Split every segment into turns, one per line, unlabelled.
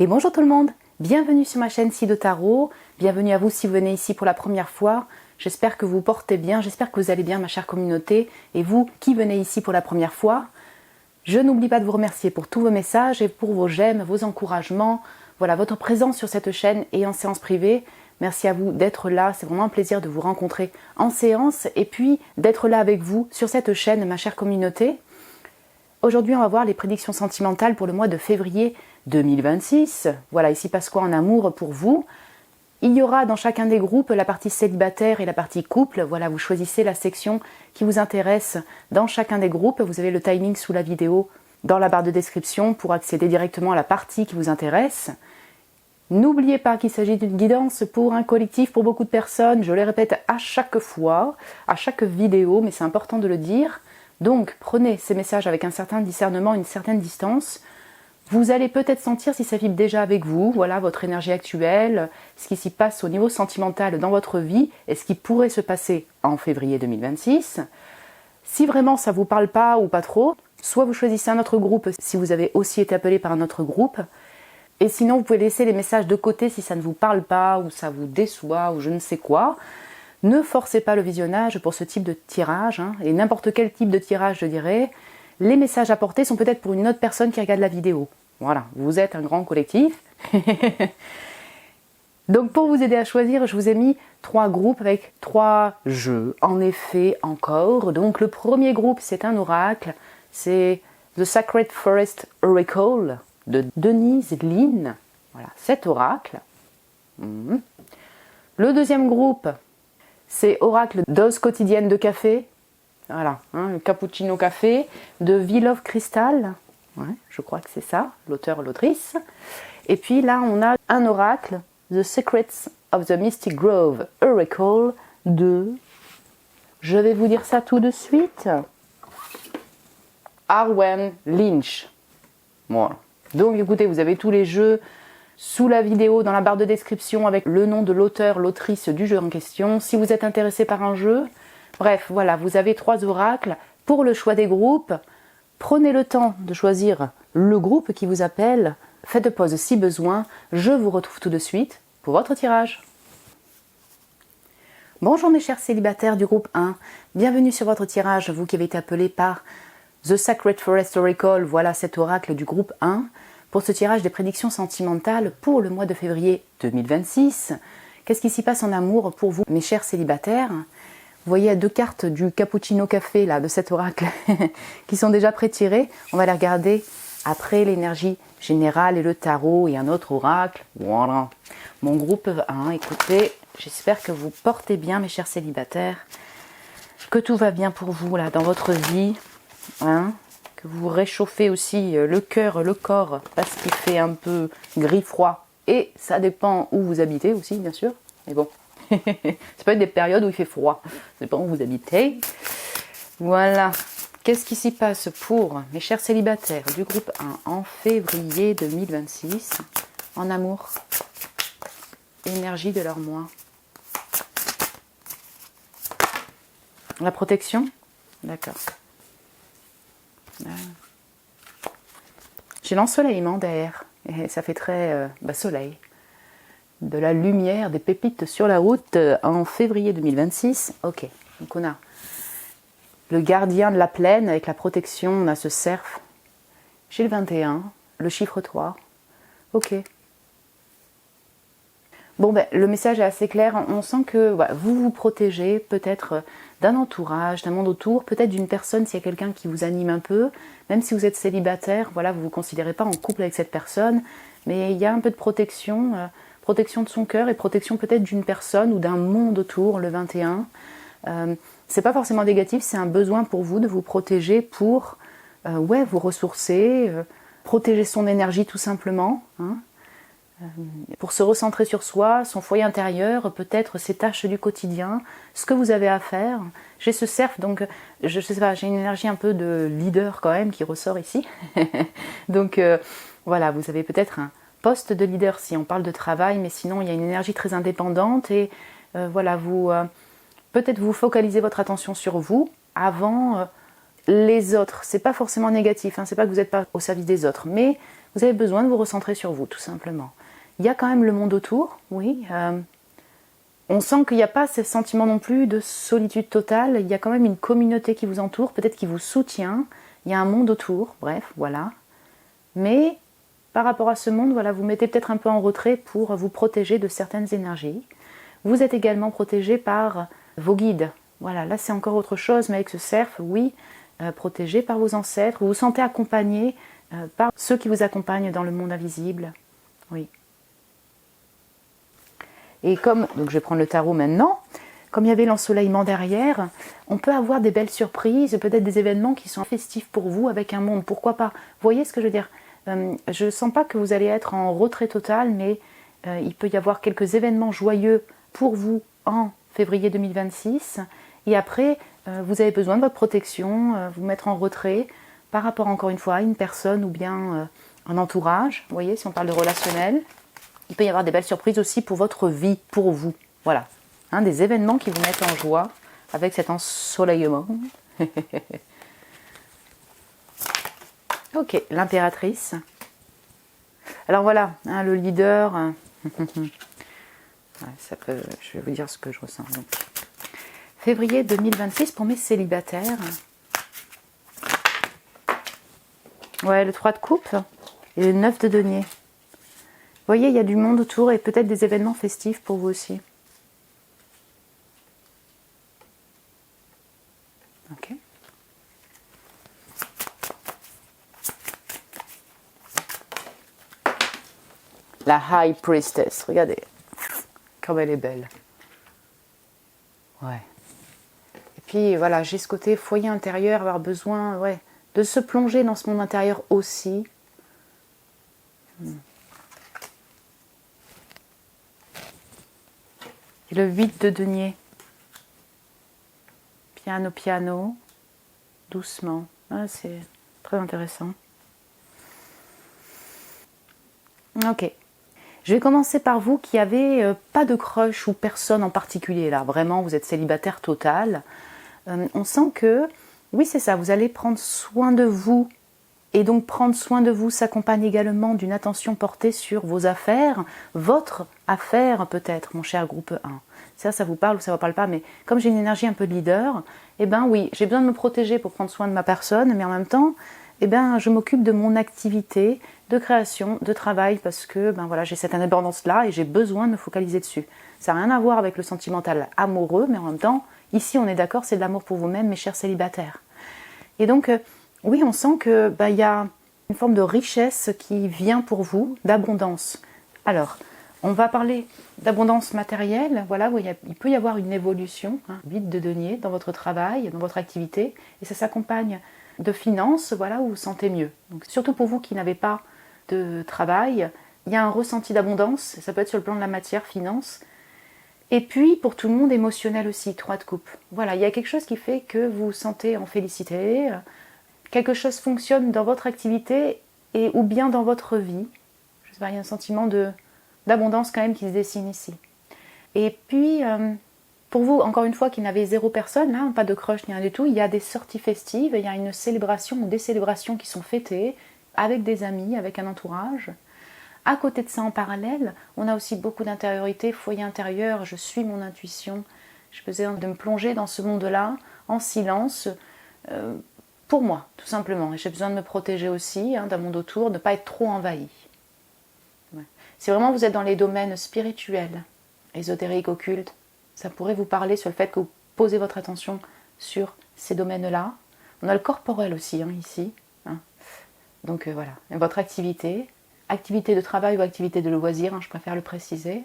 Et bonjour tout le monde, bienvenue sur ma chaîne Sido Tarot, bienvenue à vous si vous venez ici pour la première fois. J'espère que vous portez bien, j'espère que vous allez bien ma chère communauté. Et vous qui venez ici pour la première fois, je n'oublie pas de vous remercier pour tous vos messages et pour vos j'aime, vos encouragements, voilà, votre présence sur cette chaîne et en séance privée. Merci à vous d'être là, c'est vraiment un plaisir de vous rencontrer en séance et puis d'être là avec vous sur cette chaîne ma chère communauté. Aujourd'hui on va voir les prédictions sentimentales pour le mois de février 2026. Voilà, ici passe quoi en amour pour vous. Il y aura dans chacun des groupes la partie célibataire et la partie couple. Voilà, vous choisissez la section qui vous intéresse dans chacun des groupes. Vous avez le timing sous la vidéo dans la barre de description pour accéder directement à la partie qui vous intéresse. N'oubliez pas qu'il s'agit d'une guidance pour un collectif, pour beaucoup de personnes. Je le répète à chaque fois, à chaque vidéo, mais c'est important de le dire. Donc, prenez ces messages avec un certain discernement, une certaine distance. Vous allez peut-être sentir si ça vibre déjà avec vous, voilà votre énergie actuelle, ce qui s'y passe au niveau sentimental dans votre vie et ce qui pourrait se passer en février 2026. Si vraiment ça ne vous parle pas ou pas trop, soit vous choisissez un autre groupe si vous avez aussi été appelé par un autre groupe. Et sinon, vous pouvez laisser les messages de côté si ça ne vous parle pas ou ça vous déçoit ou je ne sais quoi. Ne forcez pas le visionnage pour ce type de tirage, et n'importe quel type de tirage, je dirais. Les messages apportés sont peut-être pour une autre personne qui regarde la vidéo. Voilà, vous êtes un grand collectif. Donc pour vous aider à choisir, je vous ai mis 3 groupes avec 3 jeux. En effet, encore. Donc le premier groupe, c'est un oracle. C'est The Sacred Forest Oracle de Denise Lynn. Voilà, cet oracle. Le deuxième groupe, c'est Oracle Dose quotidienne de café. Voilà, le cappuccino café de V Love Crystal. Ouais, je crois que c'est ça, l'auteur, l'autrice. Et puis là, on a un oracle, The Secrets of the Mystic Grove Oracle de... Je vais vous dire ça tout de suite. Arwen Lynch. Voilà. Donc écoutez, vous avez tous les jeux sous la vidéo, dans la barre de description, avec le nom de l'auteur, l'autrice du jeu en question. Si vous êtes intéressé par un jeu... Bref, voilà, vous avez 3 oracles. Pour le choix des groupes, prenez le temps de choisir le groupe qui vous appelle. Faites pause si besoin. Je vous retrouve tout de suite pour votre tirage. Bonjour mes chers célibataires du groupe 1. Bienvenue sur votre tirage, vous qui avez été appelé par The Sacred Forest Oracle. Voilà cet oracle du groupe 1 pour ce tirage des prédictions sentimentales pour le mois de février 2026. Qu'est-ce qui s'y passe en amour pour vous, mes chers célibataires ? Vous voyez 2 cartes du cappuccino café là, de cet oracle qui sont déjà pré-tirées. On va les regarder après l'énergie générale et le tarot et un autre oracle. Voilà. Mon groupe 1, écoutez, j'espère que vous portez bien mes chers célibataires, que tout va bien pour vous là dans votre vie, que vous réchauffez aussi le cœur, le corps, parce qu'il fait un peu gris-froid. Et ça dépend où vous habitez aussi, bien sûr. Mais bon. Ça peut être des périodes où il fait froid. Ça dépend où vous habitez. Voilà. Qu'est-ce qui s'y passe pour mes chers célibataires du groupe 1 en février 2026 en amour? Énergie de leur mois. La protection? D'accord. J'ai l'ensoleillement derrière. Et ça fait très soleil. De la lumière, des pépites sur la route en février 2026. Ok, donc on a le gardien de la plaine avec la protection, on a ce cerf. J'ai le 21, le chiffre 3. Ok. Bon, le message est assez clair. On sent que vous vous protégez peut-être d'un entourage, d'un monde autour, peut-être d'une personne s'il y a quelqu'un qui vous anime un peu. Même si vous êtes célibataire, voilà, vous ne vous considérez pas en couple avec cette personne, mais il y a un peu de protection. Protection de son cœur et protection peut-être d'une personne ou d'un monde autour, le 21. C'est pas forcément négatif, c'est un besoin pour vous de vous protéger pour vous ressourcer, protéger son énergie tout simplement, pour se recentrer sur soi, son foyer intérieur, peut-être ses tâches du quotidien, ce que vous avez à faire. J'ai ce cerf, donc je sais pas, j'ai une énergie un peu de leader quand même qui ressort ici. Donc voilà, vous avez peut-être un poste de leader si on parle de travail, mais sinon il y a une énergie très indépendante et vous peut-être vous focalisez votre attention sur vous avant les autres. C'est pas forcément négatif, c'est pas que vous n'êtes pas au service des autres, mais Vous avez besoin de vous recentrer sur vous, tout simplement. Il y a quand même le monde autour, oui. On sent qu'il n'y a pas ce sentiment non plus de solitude totale. Il y a quand même une communauté qui vous entoure, peut-être qui vous soutient. Il y a un monde autour, bref, voilà. Mais par rapport à ce monde, voilà, vous mettez peut-être un peu en retrait pour vous protéger de certaines énergies. Vous êtes également protégé par vos guides. Voilà, là c'est encore autre chose, mais avec ce cerf, oui, protégé par vos ancêtres. Vous vous sentez accompagné par ceux qui vous accompagnent dans le monde invisible. Oui. Et comme, donc je vais prendre le tarot maintenant, comme il y avait l'ensoleillement derrière, on peut avoir des belles surprises, peut-être des événements qui sont festifs pour vous avec un monde, pourquoi pas. Vous voyez ce que je veux dire? Je ne sens pas que vous allez être en retrait total, mais il peut y avoir quelques événements joyeux pour vous en février 2026. Et après, vous avez besoin de votre protection, vous mettre en retrait par rapport encore une fois à une personne ou bien un entourage. Vous voyez, si on parle de relationnel. Il peut y avoir des belles surprises aussi pour votre vie, pour vous. Voilà. Hein, des événements qui vous mettent en joie avec cet ensoleillement. Ok, l'impératrice. Alors voilà, hein, le leader. Ça peut, je vais vous dire ce que je ressens. Donc, février 2026 pour mes célibataires. Ouais, le 3 de coupe et le 9 de denier. Vous voyez, il y a du monde autour et peut-être des événements festifs pour vous aussi. Ok. La High Priestess, regardez. Comme elle est belle. Ouais. Et puis voilà, j'ai ce côté foyer intérieur, avoir besoin de se plonger dans ce monde intérieur aussi. Et le 8 de denier. Piano, piano. Doucement. Ah, c'est très intéressant. Ok. Je vais commencer par vous qui avez pas de crush ou personne en particulier là. Vraiment, vous êtes célibataire total. On sent que, oui c'est ça, vous allez prendre soin de vous. Et donc prendre soin de vous s'accompagne également d'une attention portée sur vos affaires, votre affaire peut-être, mon cher groupe 1. Ça vous parle ou ça ne vous parle pas, mais comme j'ai une énergie un peu de leader, eh ben oui, j'ai besoin de me protéger pour prendre soin de ma personne, mais en même temps, eh ben, je m'occupe de mon activité de création, de travail, parce que ben voilà, j'ai cette indépendance-là et j'ai besoin de me focaliser dessus. Ça n'a rien à voir avec le sentimental amoureux, mais en même temps, ici on est d'accord, c'est de l'amour pour vous-même, mes chers célibataires. Et donc, oui, on sent que y a une forme de richesse qui vient pour vous, d'abondance. Alors, on va parler d'abondance matérielle, voilà, où il peut y avoir une évolution, vide de denier dans votre travail, dans votre activité, et ça s'accompagne de finances, voilà, où vous vous sentez mieux. Donc, surtout pour vous qui n'avez pas de travail, il y a un ressenti d'abondance, ça peut être sur le plan de la matière, finance, et puis pour tout le monde émotionnel aussi, 3 de coupe. Voilà, il y a quelque chose qui fait que vous vous sentez en félicité, quelque chose fonctionne dans votre activité et ou bien dans votre vie. Je sais pas, il y a un sentiment d'abondance quand même qui se dessine ici. Et puis, pour vous, encore une fois, qui n'avez zéro personne, là, pas de crush ni rien du tout, il y a des sorties festives, il y a une célébration ou des célébrations qui sont fêtées avec des amis, avec un entourage. À côté de ça, en parallèle, on a aussi beaucoup d'intériorité, foyer intérieur, je suis mon intuition. J'ai besoin de me plonger dans ce monde-là, en silence, pour moi, tout simplement. Et j'ai besoin de me protéger aussi d'un monde autour, de ne pas être trop envahi. Ouais. Si vraiment vous êtes dans les domaines spirituels, ésotériques, occultes, ça pourrait vous parler sur le fait que vous posez votre attention sur ces domaines-là. On a le corporel aussi, ici. Donc voilà, et votre activité de travail ou activité de loisir, je préfère le préciser.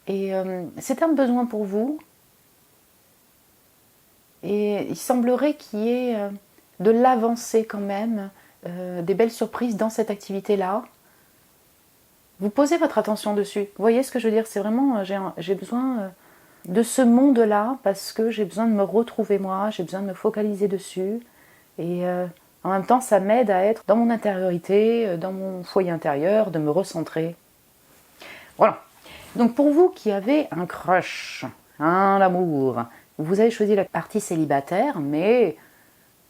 Et c'est un besoin pour vous. Et il semblerait qu'il y ait de l'avancée quand même, des belles surprises dans cette activité-là. Vous posez votre attention dessus. Vous voyez ce que je veux dire? C'est vraiment, j'ai besoin de ce monde-là parce que j'ai besoin de me retrouver moi, j'ai besoin de me focaliser dessus. Et en même temps, ça m'aide à être dans mon intériorité, dans mon foyer intérieur, de me recentrer. Voilà. Donc pour vous qui avez un crush, l'amour, vous avez choisi la partie célibataire, mais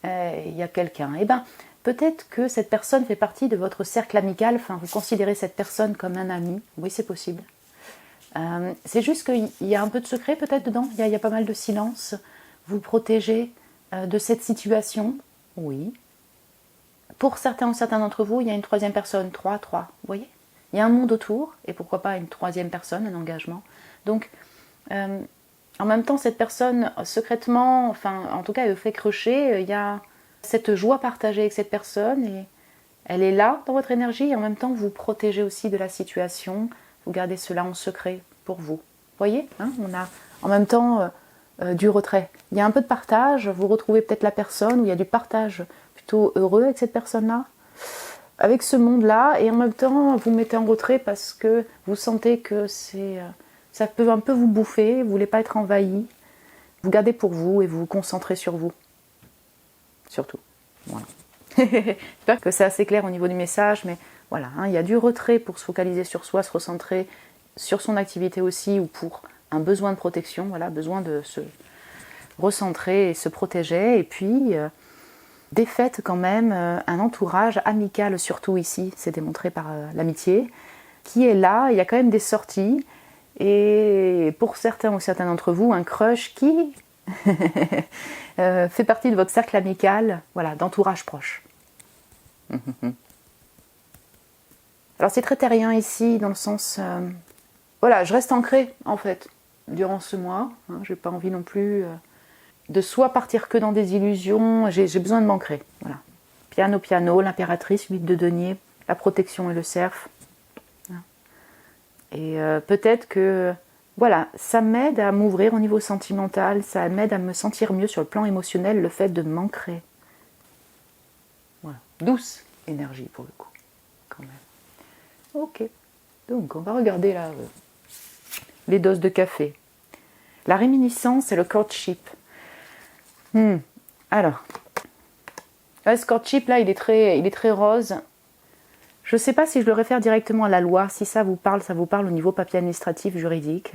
il y a quelqu'un. Eh bien, peut-être que cette personne fait partie de votre cercle amical, enfin vous considérez cette personne comme un ami, oui c'est possible. C'est juste qu'il y a un peu de secret peut-être dedans, il y a pas mal de silence, vous protégez de cette situation, oui. Pour certains ou certains d'entre vous, il y a une troisième personne, 3, vous voyez. Il y a un monde autour, et pourquoi pas une troisième personne, un engagement. Donc, en même temps, cette personne, secrètement, enfin, en tout cas, elle vous fait crocher, il y a cette joie partagée avec cette personne, et elle est là dans votre énergie, et en même temps, vous protégez aussi de la situation, vous gardez cela en secret pour vous. Vous voyez, hein, on a en même temps du retrait. Il y a un peu de partage, vous retrouvez peut-être la personne, où il y a du partage plutôt heureux avec cette personne-là, avec ce monde-là, et en même temps vous mettez en retrait parce que vous sentez que ça peut un peu vous bouffer, vous ne voulez pas être envahi, vous gardez pour vous et vous vous concentrez sur vous. Surtout. Voilà. J'espère que c'est assez clair au niveau du message, mais voilà, hein, il y a du retrait pour se focaliser sur soi, se recentrer sur son activité aussi, ou pour un besoin de protection, voilà, besoin de se recentrer et se protéger, et puis des fêtes quand même, un entourage amical surtout ici, c'est démontré par l'amitié, qui est là, il y a quand même des sorties, et pour certains ou certains d'entre vous, un crush qui fait partie de votre cercle amical, voilà, d'entourage proche. Alors c'est très terrien ici, dans le sens, voilà, je reste ancrée en fait, durant ce mois, hein, j'ai pas envie non plus de soit partir que dans des illusions, j'ai besoin de m'ancrer. Voilà. Piano, l'impératrice, 8 de denier, la protection et le cerf. Et peut-être que voilà, ça m'aide à m'ouvrir au niveau sentimental, ça m'aide à me sentir mieux sur le plan émotionnel, le fait de m'ancrer. Voilà. Douce énergie pour le coup, quand même. Ok, donc on va regarder là les doses de café. La réminiscence et le courtship. Alors, ce courtship là, il est très rose. Je ne sais pas si je le réfère directement à la loi, si ça vous parle au niveau papier administratif, juridique.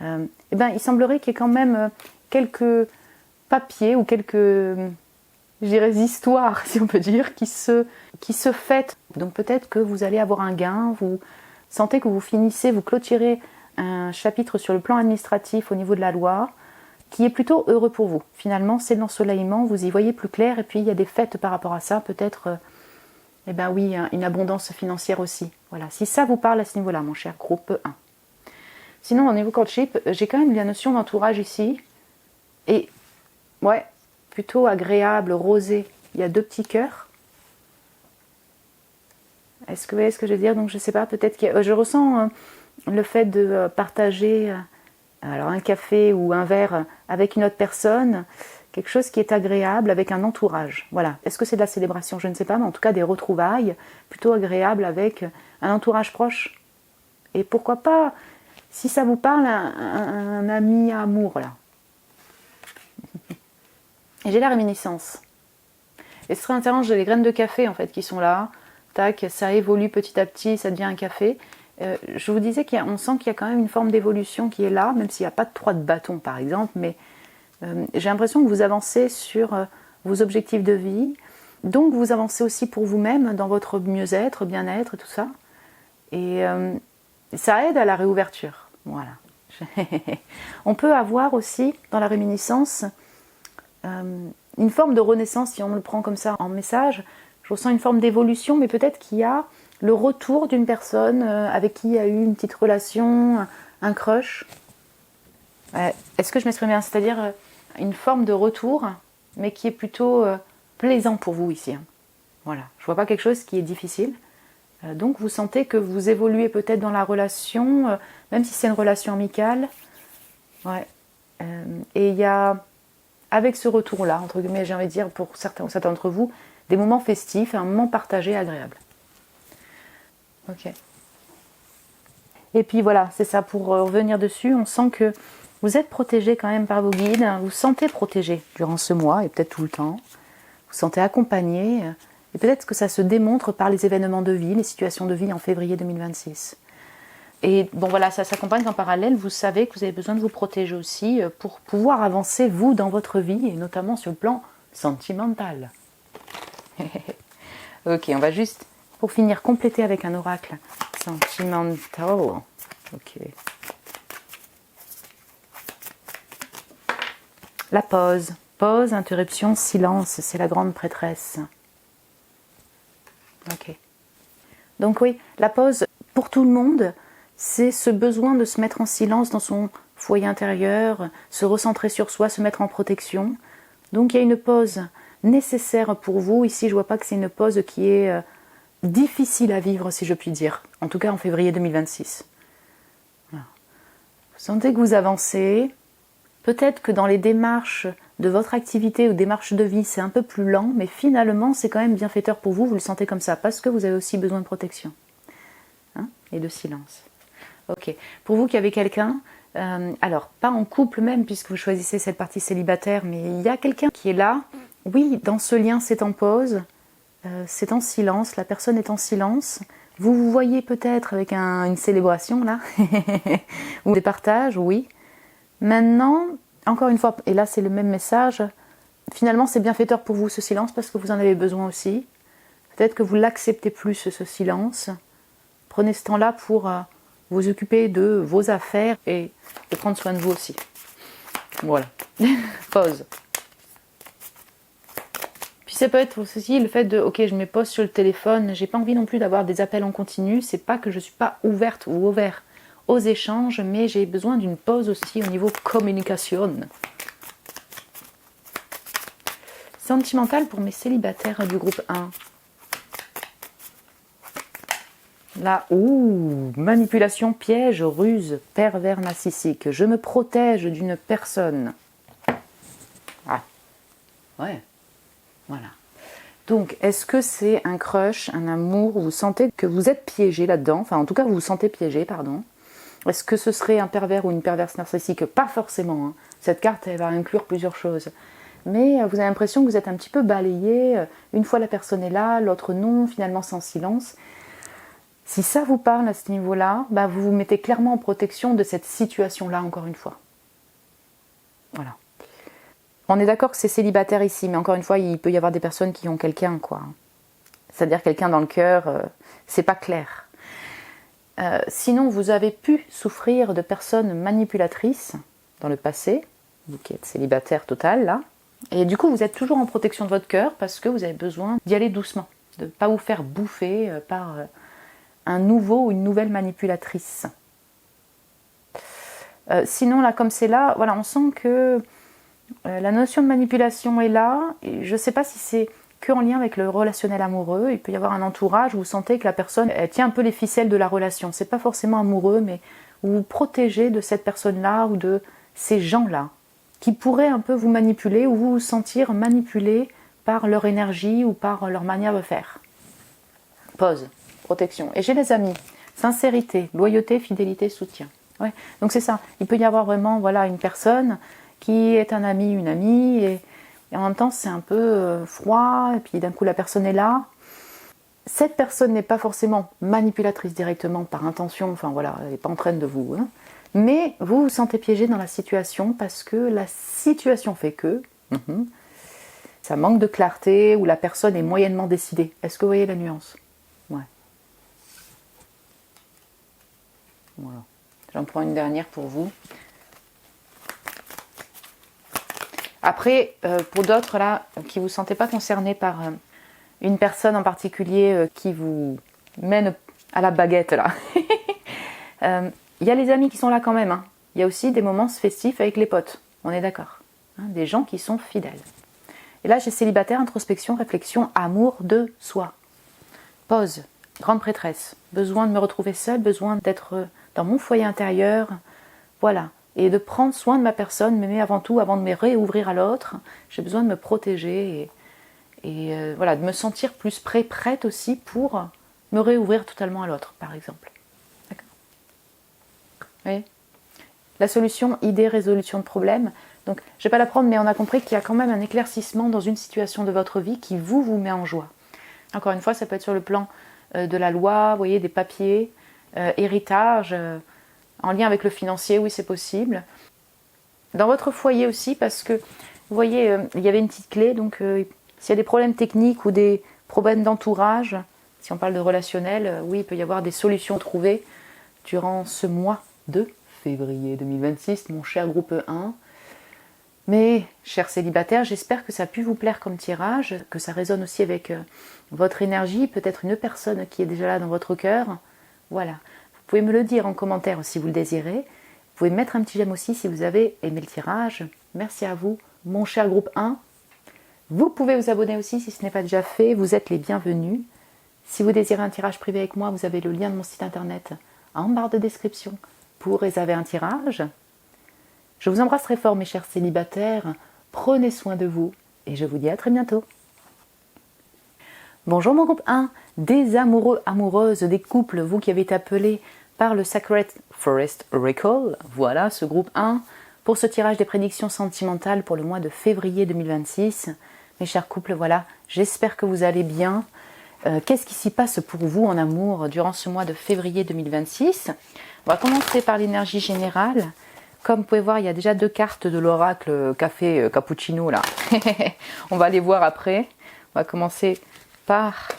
Eh ben, il semblerait qu'il y ait quand même quelques papiers ou quelques, je dirais, histoires, si on peut dire, qui se fêtent. Donc peut-être que vous allez avoir un gain, vous sentez que vous finissez, vous clôturez un chapitre sur le plan administratif au niveau de la loi, qui est plutôt heureux pour vous. Finalement, c'est l'ensoleillement, vous y voyez plus clair, et puis il y a des fêtes par rapport à ça, peut-être, eh ben oui, une abondance financière aussi. Voilà, si ça vous parle à ce niveau-là, mon cher groupe 1. Sinon, au niveau courtship, j'ai quand même la notion d'entourage ici, et ouais, plutôt agréable, rosé. Il y a 2 petits cœurs. Est-ce que vous voyez ce que je veux dire? Donc je sais pas, peut-être que je ressens le fait de partager alors un café ou un verre avec une autre personne, quelque chose qui est agréable avec un entourage. Voilà. Est-ce que c'est de la célébration? Je ne sais pas, mais en tout cas des retrouvailles plutôt agréables avec un entourage proche. Et pourquoi pas, si ça vous parle, un ami à amour là. Et j'ai la réminiscence. Et ce serait intéressant, j'ai les graines de café en fait qui sont là. Tac, ça évolue petit à petit, ça devient un café. Je vous disais qu'on sent qu'il y a quand même une forme d'évolution qui est là, même s'il n'y a pas de 3 de bâton par exemple, mais j'ai l'impression que vous avancez sur vos objectifs de vie, donc vous avancez aussi pour vous-même dans votre mieux-être, bien-être et tout ça. Et ça aide à la réouverture. Voilà. On peut avoir aussi dans la réminiscence une forme de renaissance, si on le prend comme ça en message. Je ressens une forme d'évolution, mais peut-être qu'il y a le retour d'une personne avec qui il y a eu une petite relation, un crush. Est-ce que je m'exprime bien? C'est-à-dire une forme de retour, mais qui est plutôt plaisant pour vous ici. Voilà. Je ne vois pas quelque chose qui est difficile. Donc vous sentez que vous évoluez peut-être dans la relation, même si c'est une relation amicale. Ouais. Et il y a, avec ce retour-là, entre guillemets, j'ai envie de dire, pour certains ou certains d'entre vous, des moments festifs et un moment partagé agréable. Ok. Et puis voilà, c'est ça, pour revenir dessus, on sent que vous êtes protégé quand même par vos guides, vous vous sentez protégé durant ce mois et peut-être tout le temps, vous vous sentez accompagné, et peut-être que ça se démontre par les événements de vie, les situations de vie en février 2026. Et bon voilà, ça s'accompagne qu'en parallèle, vous savez que vous avez besoin de vous protéger aussi pour pouvoir avancer vous dans votre vie, et notamment sur le plan sentimental. Ok, on va juste, pour finir, compléter avec un oracle sentimental. Ok. La pause. Pause, interruption, silence, c'est la grande prêtresse. Ok. Donc oui, la pause, pour tout le monde, c'est ce besoin de se mettre en silence dans son foyer intérieur, se recentrer sur soi, se mettre en protection. Donc il y a une pause nécessaire pour vous. Ici, je ne vois pas que c'est une pause qui est difficile à vivre, si je puis dire. En tout cas, en février 2026. Voilà. Vous sentez que vous avancez. Peut-être que dans les démarches de votre activité ou démarches de vie, c'est un peu plus lent, mais finalement, c'est quand même bienfaiteur pour vous. Vous le sentez comme ça, parce que vous avez aussi besoin de protection. Hein, et de silence. Ok. Pour vous qui avez quelqu'un, alors pas en couple même, puisque vous choisissez cette partie célibataire, mais il y a quelqu'un qui est là. Oui, dans ce lien, c'est en pause, c'est en silence, la personne est en silence. Vous vous voyez peut-être avec une célébration là, ou des partages, oui. Maintenant, encore une fois, et là c'est le même message, finalement c'est bienfaiteur pour vous ce silence parce que vous en avez besoin aussi. Peut-être que vous l'acceptez plus ce silence. Prenez ce temps-là pour vous occuper de vos affaires et de prendre soin de vous aussi. Voilà. Pause. Puis ça peut être aussi le fait de, ok, je mets pause sur le téléphone, j'ai pas envie non plus d'avoir des appels en continu, c'est pas que je suis pas ouverte ou ouvert aux échanges, mais j'ai besoin d'une pause aussi au niveau communication. Sentimental pour mes célibataires du groupe 1. Là, manipulation, piège, ruse, pervers narcissique. Je me protège d'une personne. Ah, ouais, voilà. Donc, est-ce que c'est un crush, un amour, où vous sentez que vous êtes piégé là-dedans? Enfin, en tout cas, vous vous sentez piégé, pardon. Est-ce que ce serait un pervers ou une perverse narcissique? Pas forcément. Hein. Cette carte, elle va inclure plusieurs choses. Mais vous avez l'impression que vous êtes un petit peu balayé. Une fois la personne est là, l'autre non, finalement c'est en silence. Si ça vous parle à ce niveau-là, bah vous vous mettez clairement en protection de cette situation-là, encore une fois. Voilà. On est d'accord que c'est célibataire ici, mais encore une fois, il peut y avoir des personnes qui ont quelqu'un, quoi. C'est-à-dire quelqu'un dans le cœur, c'est pas clair. Sinon, vous avez pu souffrir de personnes manipulatrices dans le passé, vous qui êtes célibataire total, là. Et du coup, vous êtes toujours en protection de votre cœur parce que vous avez besoin d'y aller doucement, de ne pas vous faire bouffer par un nouveau ou une nouvelle manipulatrice. Sinon, là, comme c'est là, voilà, on sent que la notion de manipulation est là. Et je ne sais pas si c'est que en lien avec le relationnel amoureux. Il peut y avoir un entourage où vous sentez que la personne elle tient un peu les ficelles de la relation. C'est pas forcément amoureux, mais vous vous protégez de cette personne-là ou de ces gens-là qui pourraient un peu vous manipuler ou vous sentir manipulé par leur énergie ou par leur manière de faire. Pause, protection. Et j'ai les amis, sincérité, loyauté, fidélité, soutien. Ouais. Donc c'est ça, il peut y avoir vraiment voilà, une personne qui est un ami, une amie, et en même temps c'est un peu froid, et puis d'un coup la personne est là. Cette personne n'est pas forcément manipulatrice directement par intention, enfin voilà, elle n'est pas en train de vous... Hein, mais vous vous sentez piégé dans la situation parce que la situation fait que ça manque de clarté ou la personne est moyennement décidée. Est-ce que vous voyez la nuance? Ouais. Voilà. J'en prends une dernière pour vous. Après, pour d'autres là, qui ne vous sentez pas concernés par une personne en particulier qui vous mène à la baguette là. Il y a les amis qui sont là quand même. Hein. Il y a aussi des moments festifs avec les potes. On est d'accord. Hein, des gens qui sont fidèles. Et là, j'ai célibataire, introspection, réflexion, amour de soi. Pause. Grande prêtresse. Besoin de me retrouver seule, besoin d'être dans mon foyer intérieur. Voilà. Et de prendre soin de ma personne, mais avant tout, avant de me réouvrir à l'autre, j'ai besoin de me protéger et voilà, de me sentir plus prête aussi pour me réouvrir totalement à l'autre, par exemple. D'accord. Oui. La solution, idée, résolution de problème. Donc, je ne vais pas la prendre, mais on a compris qu'il y a quand même un éclaircissement dans une situation de votre vie qui vous met en joie. Encore une fois, ça peut être sur le plan de la loi, vous voyez, des papiers, héritage, en lien avec le financier, oui, c'est possible. Dans votre foyer aussi, parce que, vous voyez, il y avait une petite clé, donc S'il y a des problèmes techniques ou des problèmes d'entourage, si on parle de relationnel, oui, il peut y avoir des solutions trouvées durant ce mois de février 2026, mon cher groupe 1. Mais, chers célibataires, j'espère que ça a pu vous plaire comme tirage, que ça résonne aussi avec votre énergie, peut-être une personne qui est déjà là dans votre cœur. Voilà. Vous pouvez me le dire en commentaire si vous le désirez. Vous pouvez mettre un petit j'aime aussi si vous avez aimé le tirage. Merci à vous, mon cher groupe 1. Vous pouvez vous abonner aussi si ce n'est pas déjà fait. Vous êtes les bienvenus. Si vous désirez un tirage privé avec moi, vous avez le lien de mon site internet en barre de description pour réserver un tirage. Je vous embrasse très fort, mes chers célibataires. Prenez soin de vous et je vous dis à très bientôt. Bonjour mon groupe 1, des amoureux, amoureuses, des couples, vous qui avez été appelés par le Sacred Forest Oracle, voilà ce groupe 1, pour ce tirage des prédictions sentimentales pour le mois de février 2026. Mes chers couples, voilà, j'espère que vous allez bien. Qu'est-ce qui s'y passe pour vous en amour durant ce mois de février 2026? On va commencer par l'énergie générale. Comme vous pouvez voir, il y a déjà 2 cartes de l'oracle café cappuccino là. On va les voir après. On va commencer par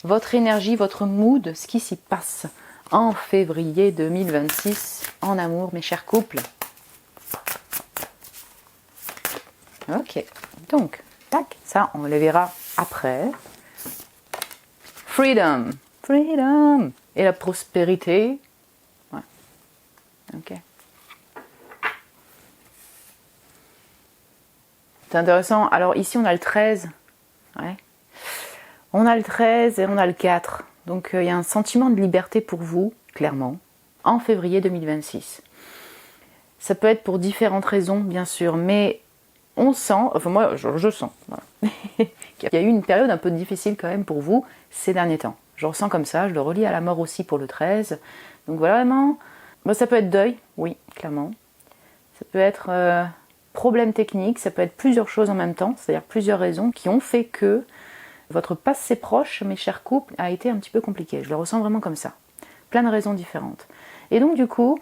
votre énergie, votre mood, ce qui s'y passe en février 2026 en amour, mes chers couples. Ok, donc, tac, ça on le verra après. Freedom, freedom et la prospérité. Ouais. Ok. C'est intéressant. Alors ici on a le 13. Ouais. On a le 13 et on a le 4. Donc il y a un sentiment de liberté pour vous, clairement, en février 2026. Ça peut être pour différentes raisons, bien sûr, mais on sent, enfin moi je sens, voilà, qu'il y a eu une période un peu difficile quand même pour vous ces derniers temps. Je ressens comme ça, je le relie à la mort aussi pour le 13. Donc voilà, vraiment, bon, ça peut être deuil, oui, clairement. Ça peut être problème technique, ça peut être plusieurs choses en même temps, c'est-à-dire plusieurs raisons qui ont fait que votre passé proche, mes chers couples, a été un petit peu compliqué. Je le ressens vraiment comme ça. Plein de raisons différentes. Et donc du coup,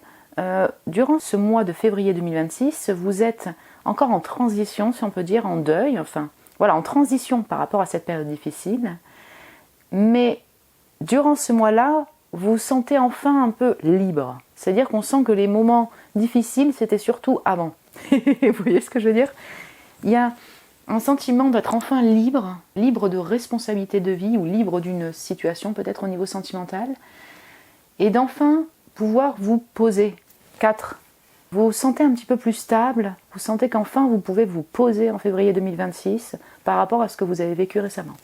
durant ce mois de février 2026, vous êtes encore en transition, si on peut dire, en deuil, enfin, voilà, en transition par rapport à cette période difficile. Mais durant ce mois-là, vous vous sentez enfin un peu libre. C'est-à-dire qu'on sent que les moments difficiles, c'était surtout avant. Vous voyez ce que je veux dire? Il y a un sentiment d'être enfin libre, libre de responsabilité de vie ou libre d'une situation peut-être au niveau sentimental, et d'enfin pouvoir vous poser. 4. Vous vous sentez un petit peu plus stable, vous sentez qu'enfin vous pouvez vous poser en février 2026 par rapport à ce que vous avez vécu récemment.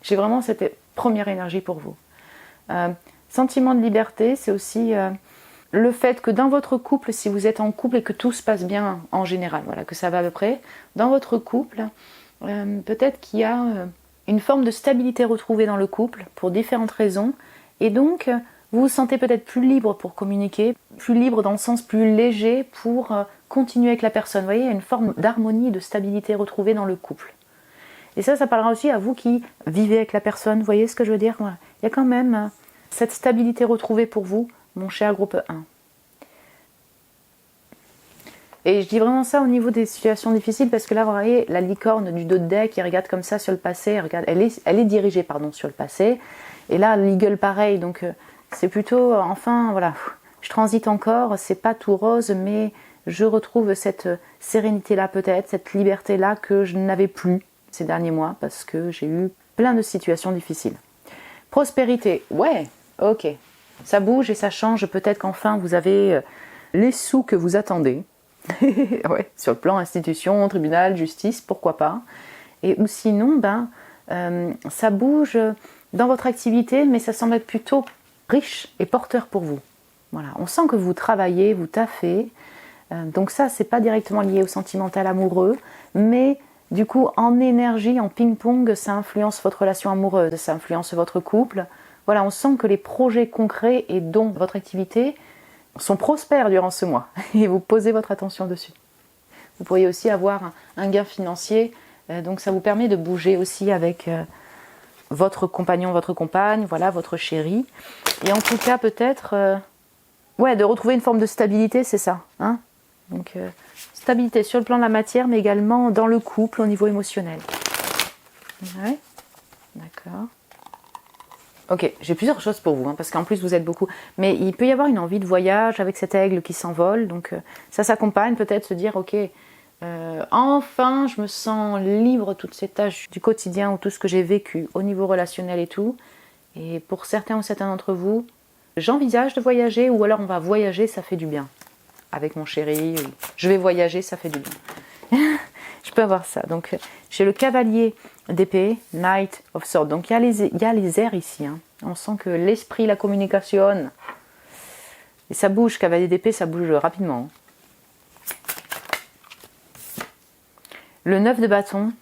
J'ai vraiment cette première énergie pour vous. Sentiment de liberté, c'est aussi le fait que dans votre couple, si vous êtes en couple et que tout se passe bien en général, voilà, que ça va à peu près, dans votre couple, peut-être qu'il y a une forme de stabilité retrouvée dans le couple pour différentes raisons, et donc vous vous sentez peut-être plus libre pour communiquer, plus libre dans le sens plus léger pour continuer avec la personne. Vous voyez, il y a une forme d'harmonie, de stabilité retrouvée dans le couple. Et ça parlera aussi à vous qui vivez avec la personne, vous voyez ce que je veux dire? Voilà. Il y a quand même cette stabilité retrouvée pour vous, mon cher groupe 1. Et je dis vraiment ça au niveau des situations difficiles parce que là, vous voyez, la licorne du dos de deck qui regarde comme ça sur le passé, elle est dirigée sur le passé. Et là, l'eagle pareil, donc c'est plutôt, enfin, voilà, je transite encore, c'est pas tout rose, mais je retrouve cette sérénité-là peut-être, cette liberté-là que je n'avais plus ces derniers mois parce que j'ai eu plein de situations difficiles. Prospérité, ouais, ok. Ça bouge et ça change. Peut-être qu'enfin vous avez les sous que vous attendez. Ouais, sur le plan institution, tribunal, justice, pourquoi pas. Et ou sinon, ça bouge dans votre activité, mais ça semble être plutôt riche et porteur pour vous. Voilà, on sent que vous travaillez, vous taffez. Donc ça, c'est pas directement lié au sentimental amoureux, mais du coup, en énergie, en ping-pong, ça influence votre relation amoureuse, ça influence votre couple. Voilà, on sent que les projets concrets et dont votre activité sont prospères durant ce mois et vous posez votre attention dessus. Vous pourriez aussi avoir un gain financier, donc ça vous permet de bouger aussi avec votre compagnon, votre compagne, voilà, votre chéri. Et en tout cas, peut-être, de retrouver une forme de stabilité, c'est ça. Hein, donc, stabilité sur le plan de la matière, mais également dans le couple au niveau émotionnel. Ouais, d'accord. Ok, j'ai plusieurs choses pour vous, parce qu'en plus vous êtes beaucoup. Mais il peut y avoir une envie de voyage avec cet aigle qui s'envole. Donc ça s'accompagne peut-être se dire, ok, enfin je me sens libre de toutes ces tâches du quotidien ou tout ce que j'ai vécu au niveau relationnel et tout. Et pour certains ou certains d'entre vous, j'envisage de voyager ou alors on va voyager, ça fait du bien. Avec mon chéri, je vais voyager, ça fait du bien. Je peux avoir ça. Donc, j'ai le cavalier d'épée, Knight of Swords. Donc, il y a les airs ici. Hein. On sent que l'esprit, la communication, et ça bouge, cavalier d'épée, ça bouge rapidement. Le 9 de bâton,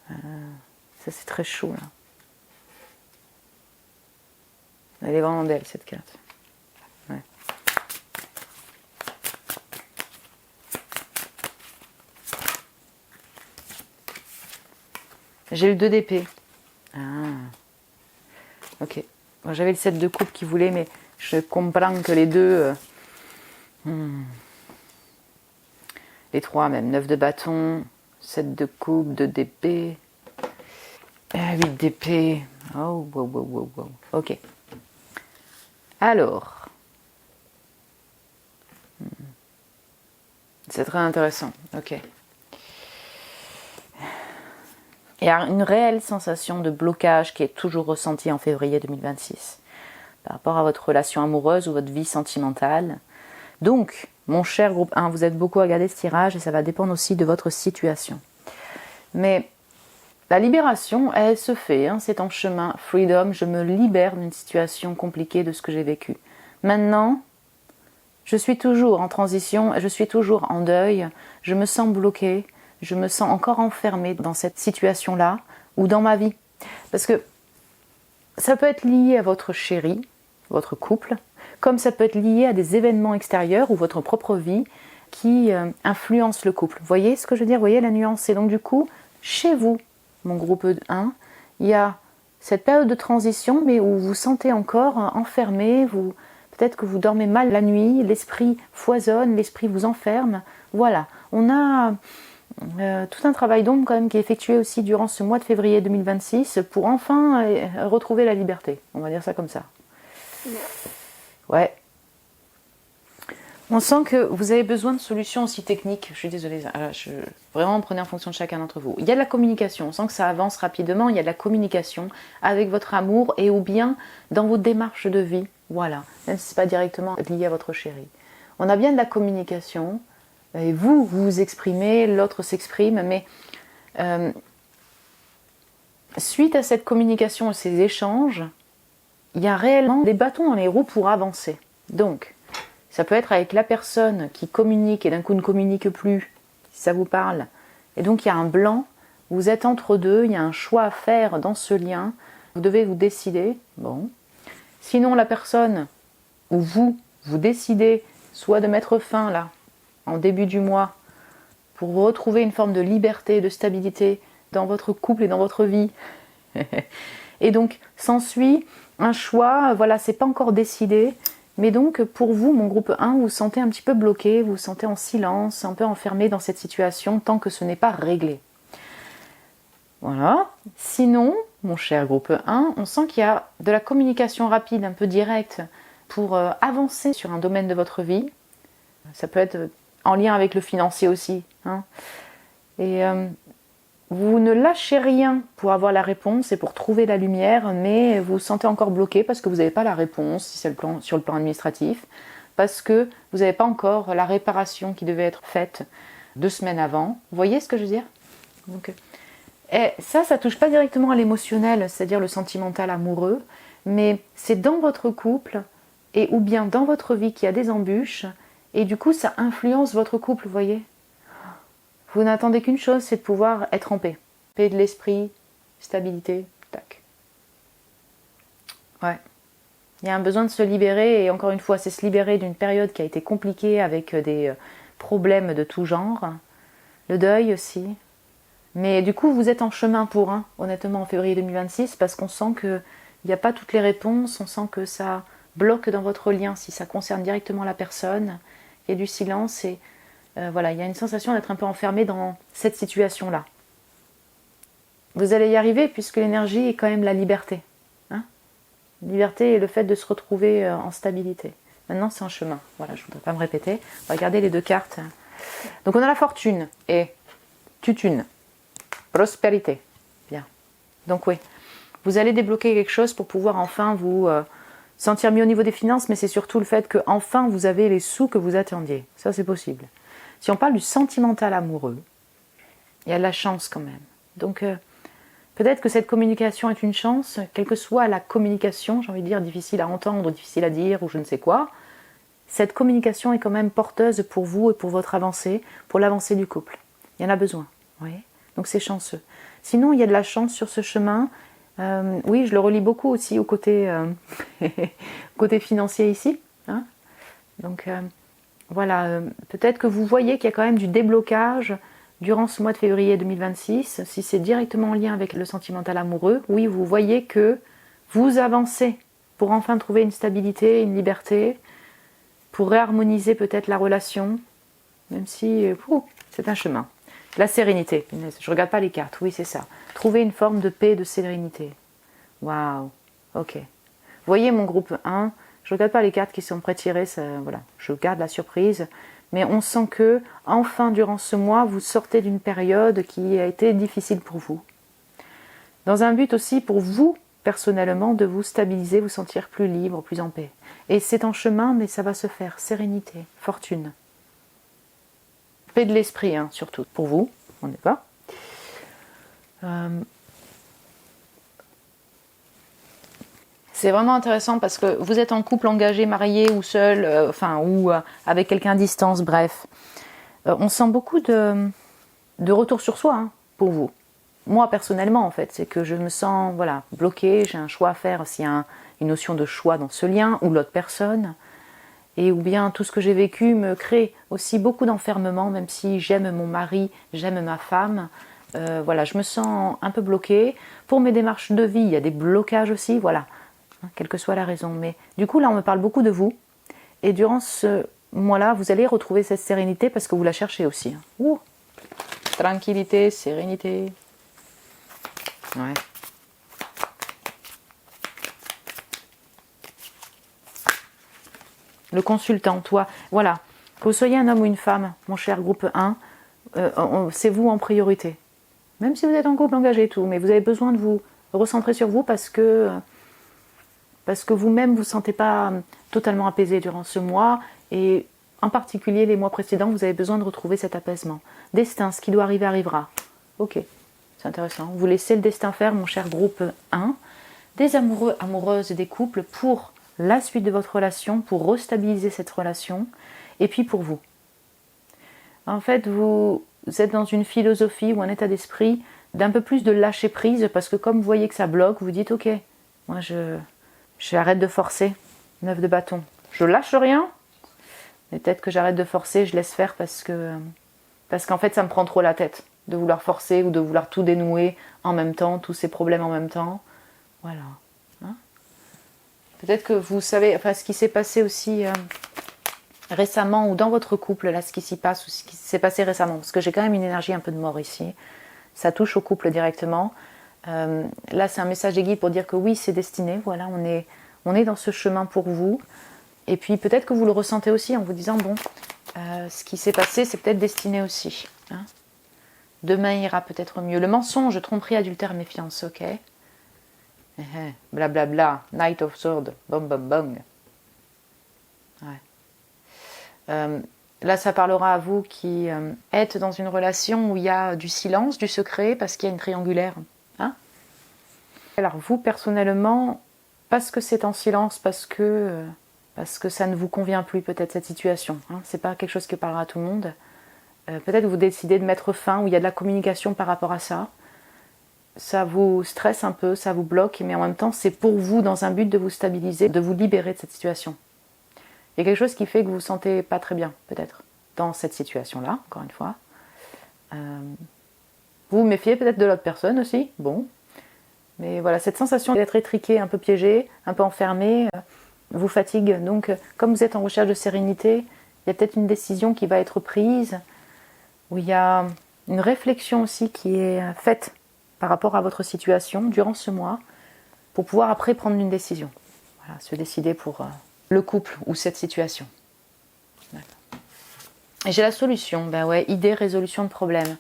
ça c'est très chaud là. Elle est vraiment belle cette carte. Ouais. J'ai le 2 d'épée. Ah. Ok. Bon, j'avais le 7 de coupe qui voulait, mais je comprends que les deux... Les trois même. 9 de bâton, 7 de coupe, 2 d'épée, 8 d'épée. Oh, wow, wow, wow, wow. Ok. Alors. C'est très intéressant. Ok. Il y a une réelle sensation de blocage qui est toujours ressentie en février 2026 par rapport à votre relation amoureuse ou votre vie sentimentale. Donc, mon cher groupe 1, vous êtes beaucoup à regarder ce tirage et ça va dépendre aussi de votre situation. Mais la libération, elle se fait, hein, c'est en chemin. Freedom, je me libère d'une situation compliquée de ce que j'ai vécu. Maintenant, je suis toujours en transition, je suis toujours en deuil, je me sens bloquée, je me sens encore enfermée dans cette situation-là ou dans ma vie. Parce que ça peut être lié à votre chéri, votre couple, comme ça peut être lié à des événements extérieurs ou votre propre vie qui influencent le couple. Vous voyez ce que je veux dire? Vous voyez la nuance? Et donc du coup, chez vous, mon groupe 1, il y a cette période de transition, mais où vous vous sentez encore enfermé, peut-être que vous dormez mal la nuit, l'esprit foisonne, l'esprit vous enferme. Voilà, on a tout un travail d'ombre quand même qui est effectué aussi durant ce mois de février 2026 pour enfin retrouver la liberté. On va dire ça comme ça. Ouais. On sent que vous avez besoin de solutions aussi techniques. Je suis désolée, vraiment prenez en fonction de chacun d'entre vous. Il y a de la communication, on sent que ça avance rapidement, il y a de la communication avec votre amour et ou bien dans vos démarches de vie. Voilà, même si ce n'est pas directement lié à votre chéri. On a bien de la communication, et vous vous exprimez, l'autre s'exprime, mais suite à cette communication et ces échanges, il y a réellement des bâtons dans les roues pour avancer. Donc, ça peut être avec la personne qui communique et d'un coup ne communique plus, si ça vous parle. Et donc il y a un blanc, vous êtes entre deux, il y a un choix à faire dans ce lien. Vous devez vous décider. Bon. Sinon la personne ou vous décidez soit de mettre fin là, en début du mois, pour retrouver une forme de liberté, de stabilité dans votre couple et dans votre vie. Et donc s'ensuit un choix, voilà, c'est pas encore décidé. Mais donc, pour vous, mon groupe 1, vous vous sentez un petit peu bloqué, vous vous sentez en silence, un peu enfermé dans cette situation tant que ce n'est pas réglé. Voilà. Sinon, mon cher groupe 1, on sent qu'il y a de la communication rapide, un peu directe, pour avancer sur un domaine de votre vie. Ça peut être en lien avec le financier aussi. Hein. Et vous ne lâchez rien pour avoir la réponse et pour trouver la lumière, mais vous vous sentez encore bloqué parce que vous n'avez pas la réponse, si c'est sur le plan administratif, parce que vous n'avez pas encore la réparation qui devait être faite 2 semaines avant. Vous voyez ce que je veux dire? Donc, et ça touche pas directement à l'émotionnel, c'est-à-dire le sentimental amoureux, mais c'est dans votre couple et ou bien dans votre vie qu'il y a des embûches, et du coup ça influence votre couple, vous voyez? Vous n'attendez qu'une chose, c'est de pouvoir être en paix. Paix de l'esprit, stabilité, tac. Ouais. Il y a un besoin de se libérer, et encore une fois, c'est se libérer d'une période qui a été compliquée avec des problèmes de tout genre. Le deuil aussi. Mais du coup, vous êtes en chemin pour, honnêtement, en février 2026, parce qu'on sent qu'il n'y a pas toutes les réponses, on sent que ça bloque dans votre lien si ça concerne directement la personne. Il y a du silence et voilà, il y a une sensation d'être un peu enfermé dans cette situation-là. vous allez y arriver puisque l'énergie est quand même la liberté. Hein, liberté et le fait de se retrouver en stabilité. Maintenant, c'est en chemin. Voilà, je ne voudrais pas me répéter. On va regarder les deux cartes. Donc, on a la fortune et tutune. Prospérité. Bien. Donc, oui. Vous allez débloquer quelque chose pour pouvoir enfin vous sentir mieux au niveau des finances, mais c'est surtout le fait que enfin vous avez les sous que vous attendiez. Ça, c'est possible. Si on parle du sentimental amoureux, il y a de la chance quand même. Donc, peut-être que cette communication est une chance, quelle que soit la communication, j'ai envie de dire difficile à entendre, difficile à dire ou je ne sais quoi. Cette communication est quand même porteuse pour vous et pour votre avancée, pour l'avancée du couple. Il y en a besoin. Vous voyez ? Donc c'est chanceux. Sinon, il y a de la chance sur ce chemin. Oui, je le relie beaucoup aussi au côté, côté financier ici. Hein, donc voilà, peut-être que vous voyez qu'il y a quand même du déblocage durant ce mois de février 2026. Si c'est directement en lien avec le sentimental amoureux, oui, vous voyez que vous avancez pour enfin trouver une stabilité, une liberté, pour réharmoniser peut-être la relation, même si c'est un chemin. La sérénité, je ne regarde pas les cartes, oui c'est ça. Trouver une forme de paix, de sérénité. Waouh, ok. Vous voyez mon groupe 1, je ne regarde pas les cartes qui sont pré-tirées, voilà, je garde la surprise. Mais on sent que, enfin, durant ce mois, vous sortez d'une période qui a été difficile pour vous. Dans un but aussi pour vous, personnellement, de vous stabiliser, vous sentir plus libre, plus en paix. Et c'est en chemin, mais ça va se faire. Sérénité, fortune. Paix de l'esprit, hein, surtout. Pour vous, on n'est pas. C'est vraiment intéressant parce que vous êtes en couple engagé, marié ou seul, ou avec quelqu'un à distance, bref. On sent beaucoup de retour sur soi hein, pour vous. Moi, personnellement, en fait, c'est que je me sens bloquée, j'ai un choix à faire s'il y a une notion de choix dans ce lien ou l'autre personne. Et ou bien tout ce que j'ai vécu me crée aussi beaucoup d'enfermement, même si j'aime mon mari, j'aime ma femme. Je me sens un peu bloquée. Pour mes démarches de vie, il y a des blocages aussi, voilà. Quelle que soit la raison. Mais du coup, là, on me parle beaucoup de vous. Et durant ce mois-là, vous allez retrouver cette sérénité parce que vous la cherchez aussi. Ouh. Tranquillité, sérénité. Ouais. Le consultant, toi. Voilà. Que vous soyez un homme ou une femme, mon cher groupe 1, c'est vous en priorité. Même si vous êtes en couple engagé et tout, mais vous avez besoin de vous recentrer sur vous parce que vous-même vous ne vous sentez pas totalement apaisé durant ce mois et en particulier les mois précédents, vous avez besoin de retrouver cet apaisement. Destin, ce qui doit arriver arrivera. Ok, c'est intéressant. Vous laissez le destin faire, mon cher groupe 1. Des amoureux, amoureuses et des couples pour la suite de votre relation, pour restabiliser cette relation et puis pour vous. En fait, vous êtes dans une philosophie ou un état d'esprit d'un peu plus de lâcher prise parce que comme vous voyez que ça bloque, vous dites ok, moi j'arrête de forcer, 9 de bâton. Je lâche rien, mais peut-être que j'arrête de forcer, je laisse faire parce qu'en fait ça me prend trop la tête de vouloir forcer ou de vouloir tout dénouer en même temps, tous ces problèmes en même temps. Voilà. Hein, peut-être que vous savez, ce qui s'est passé aussi récemment ou dans votre couple, là, ce qui s'y passe ou ce qui s'est passé récemment, parce que j'ai quand même une énergie un peu de mort ici. Ça touche au couple directement. Là, c'est un message des guides pour dire que oui, c'est destiné. Voilà, on est dans ce chemin pour vous. Et puis peut-être que vous le ressentez aussi en vous disant bon, ce qui s'est passé, c'est peut-être destiné aussi. Hein. Demain ira peut-être mieux. Le mensonge, tromperie, adultère, méfiance, ok. Blablabla, bla, bla. Knight of Sword, bom bom bom. Ouais. Là, ça parlera à vous qui êtes dans une relation où il y a du silence, du secret, parce qu'il y a une triangulaire. Hein, alors vous, personnellement, parce que c'est en silence, parce que ça ne vous convient plus, peut-être, cette situation. Hein, c'est pas quelque chose qui parlera à tout le monde. Peut-être vous décidez de mettre fin, où il y a de la communication par rapport à ça. Ça vous stresse un peu, ça vous bloque, mais en même temps, c'est pour vous, dans un but de vous stabiliser, de vous libérer de cette situation. Il y a quelque chose qui fait que vous vous sentez pas très bien, peut-être, dans cette situation-là, encore une fois. Vous vous méfiez peut-être de l'autre personne aussi, bon. Mais voilà, cette sensation d'être étriqué, un peu piégé, un peu enfermé, vous fatigue. Donc, comme vous êtes en recherche de sérénité, il y a peut-être une décision qui va être prise, où il y a une réflexion aussi qui est faite par rapport à votre situation durant ce mois pour pouvoir après prendre une décision. Voilà, se décider pour le couple ou cette situation. Et j'ai la solution, ben ouais, idée, résolution de problème.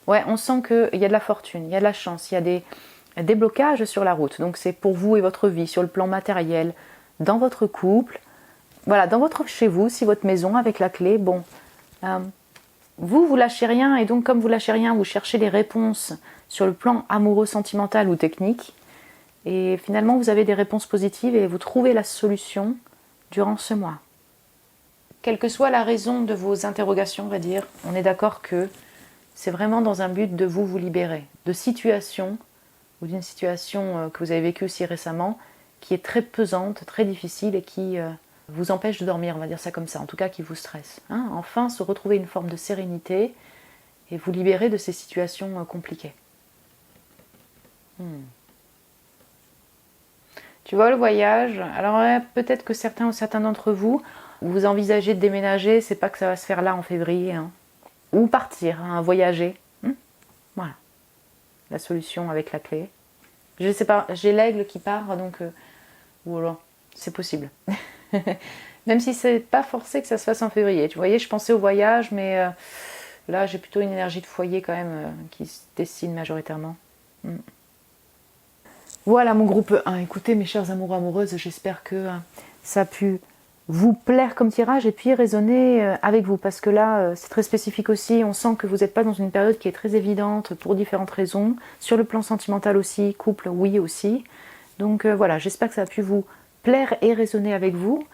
Ouais, on sent qu'il y a de la fortune, il y a de la chance, il y a des blocages sur la route. Donc c'est pour vous et votre vie, sur le plan matériel, dans votre couple, voilà, chez vous, si votre maison avec la clé, bon, vous lâchez rien et donc comme vous lâchez rien, vous cherchez les réponses sur le plan amoureux, sentimental ou technique et finalement vous avez des réponses positives et vous trouvez la solution durant ce mois. Quelle que soit la raison de vos interrogations, on va dire, on est d'accord que c'est vraiment dans un but de vous libérer de situations ou d'une situation que vous avez vécue aussi récemment qui est très pesante, très difficile et qui vous empêche de dormir, on va dire ça comme ça, en tout cas qui vous stresse. Hein, enfin, se retrouver une forme de sérénité et vous libérer de ces situations compliquées. Tu vois, le voyage, alors ouais, peut-être que certains d'entre vous, vous envisagez de déménager, c'est pas que ça va se faire là en février, hein. Ou partir, hein, voyager. Voilà, la solution avec la clé. Je sais pas, j'ai l'aigle qui part, donc voilà, c'est possible. Même si c'est pas forcé que ça se fasse en février. Tu voyais, je pensais au voyage, mais là j'ai plutôt une énergie de foyer quand même qui se dessine majoritairement. Voilà mon groupe 1. Écoutez mes chers amoureux amoureuses, j'espère que ça a pu vous plaire comme tirage et puis résonner avec vous. Parce que là, c'est très spécifique aussi. On sent que vous n'êtes pas dans une période qui est très évidente pour différentes raisons. Sur le plan sentimental aussi, couple, oui aussi. Donc voilà, j'espère que ça a pu vous plaire et résonner avec vous.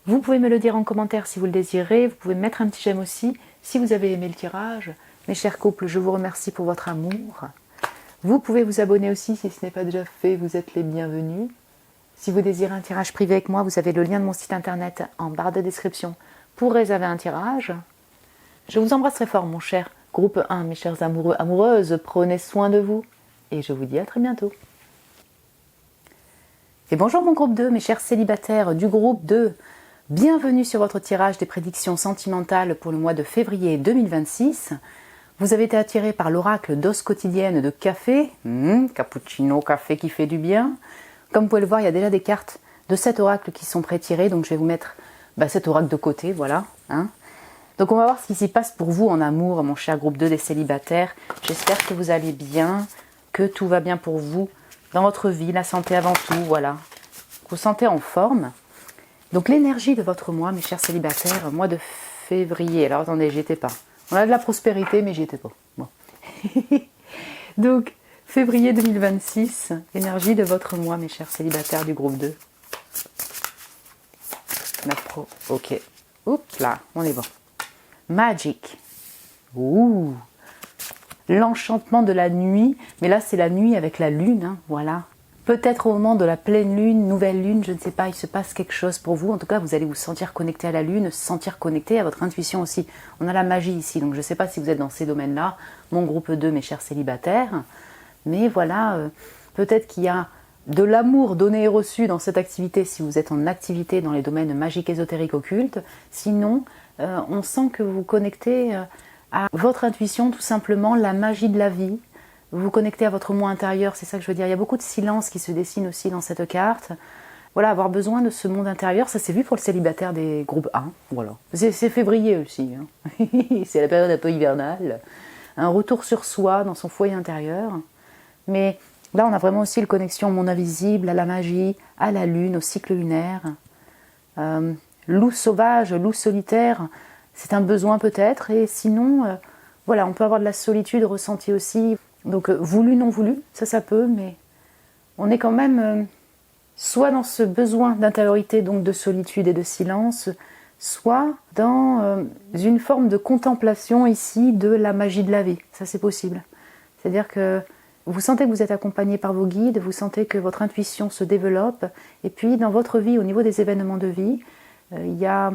Vous pouvez me le dire en commentaire si vous le désirez. Vous pouvez mettre un petit j'aime aussi si vous avez aimé le tirage. Mes chers couples, je vous remercie pour votre amour. Vous pouvez vous abonner aussi si ce n'est pas déjà fait, vous êtes les bienvenus. Si vous désirez un tirage privé avec moi, vous avez le lien de mon site internet en barre de description pour réserver un tirage. Je vous embrasse très fort mon cher groupe 1, mes chers amoureux, amoureuses, prenez soin de vous et je vous dis à très bientôt. Et bonjour mon groupe 2, mes chers célibataires du groupe 2. Bienvenue sur votre tirage des prédictions sentimentales pour le mois de février 2026. Vous avez été attiré par l'oracle dose quotidienne de café, cappuccino, café qui fait du bien. Comme vous pouvez le voir, il y a déjà des cartes de cet oracle qui sont pré-tirées, donc je vais vous mettre cet oracle de côté, voilà. Donc on va voir ce qui s'y passe pour vous en amour, mon cher groupe 2 des célibataires. J'espère que vous allez bien, que tout va bien pour vous dans votre vie, la santé avant tout, voilà. Vous vous sentez en forme. Donc l'énergie de votre mois, mes chers célibataires, mois de février. Alors attendez, j'y étais pas. On a de la prospérité, mais j'y étais pas. Bon. Donc, février 2026, énergie de votre mois, mes chers célibataires du groupe 2. Pro. Ok. Oups, là, on est bon. Magic. Ouh. L'enchantement de la nuit. Mais là, c'est la nuit avec la lune, hein, voilà. Peut-être au moment de la pleine lune, nouvelle lune, je ne sais pas, il se passe quelque chose pour vous. En tout cas, vous allez vous sentir connecté à la lune, se sentir connecté à votre intuition aussi. On a la magie ici, donc je ne sais pas si vous êtes dans ces domaines-là, mon groupe 2, mes chers célibataires. Mais voilà, peut-être qu'il y a de l'amour donné et reçu dans cette activité si vous êtes en activité dans les domaines magiques, ésotériques, occultes. Sinon, on sent que vous vous connectez à votre intuition, tout simplement, la magie de la vie. Vous vous connectez à votre moi intérieur, c'est ça que je veux dire. Il y a beaucoup de silence qui se dessine aussi dans cette carte. Voilà, avoir besoin de ce monde intérieur, ça s'est vu pour le célibataire des groupes 1. Voilà. C'est février aussi. Hein. C'est la période un peu hivernale. Un retour sur soi, dans son foyer intérieur. Mais là, on a vraiment aussi une connexion au monde invisible, à la magie, à la lune, au cycle lunaire. Loup sauvage, loup solitaire, c'est un besoin peut-être. Et sinon, voilà, on peut avoir de la solitude ressentie aussi. Donc voulu, non voulu, ça peut, mais on est quand même soit dans ce besoin d'intériorité, donc de solitude et de silence, soit dans une forme de contemplation ici de la magie de la vie. Ça c'est possible. C'est-à-dire que vous sentez que vous êtes accompagné par vos guides, vous sentez que votre intuition se développe, et puis dans votre vie, au niveau des événements de vie, il y a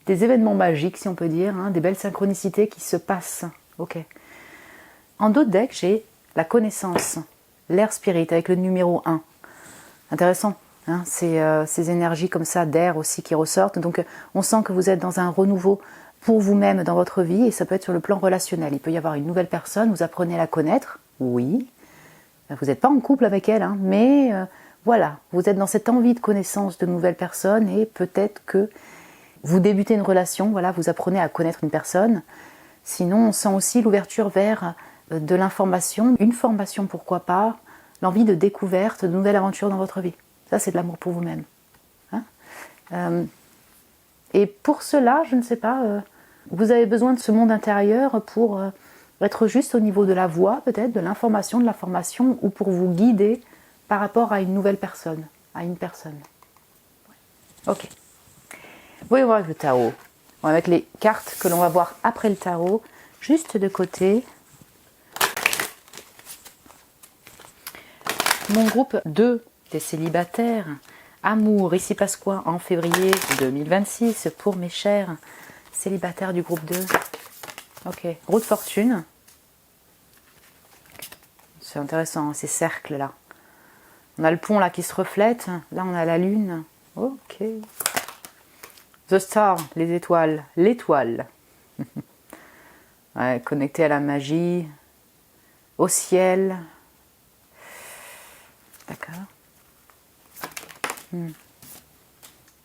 des événements magiques, si on peut dire, des belles synchronicités qui se passent. Ok. En d'autres decks, j'ai la connaissance, l'air spirit avec le numéro 1. Intéressant, ces énergies comme ça d'air aussi qui ressortent. Donc on sent que vous êtes dans un renouveau pour vous-même dans votre vie et ça peut être sur le plan relationnel. Il peut y avoir une nouvelle personne, vous apprenez à la connaître, oui. Vous n'êtes pas en couple avec elle, hein, mais voilà, vous êtes dans cette envie de connaissance de nouvelles personnes et peut-être que vous débutez une relation, voilà, vous apprenez à connaître une personne. Sinon, on sent aussi l'ouverture vers de l'information, une formation pourquoi pas, l'envie de découverte, de nouvelles aventures dans votre vie. Ça, c'est de l'amour pour vous-même. Hein, et pour cela, je ne sais pas, vous avez besoin de ce monde intérieur pour être juste au niveau de la voix, peut-être, de l'information, de la formation, ou pour vous guider par rapport à une nouvelle personne, à une personne. Ok. Voyons voir avec le tarot. On va mettre les cartes que l'on va voir après le tarot, juste de côté. Mon groupe 2 des célibataires, amour, ici passe quoi en février 2026 pour mes chers célibataires du groupe 2. Ok, roue de fortune. C'est intéressant, ces cercles là. On a le pont là qui se reflète, là on a la lune. Ok. The Star, les étoiles, l'étoile. Ouais, connecté à la magie, au ciel. D'accord.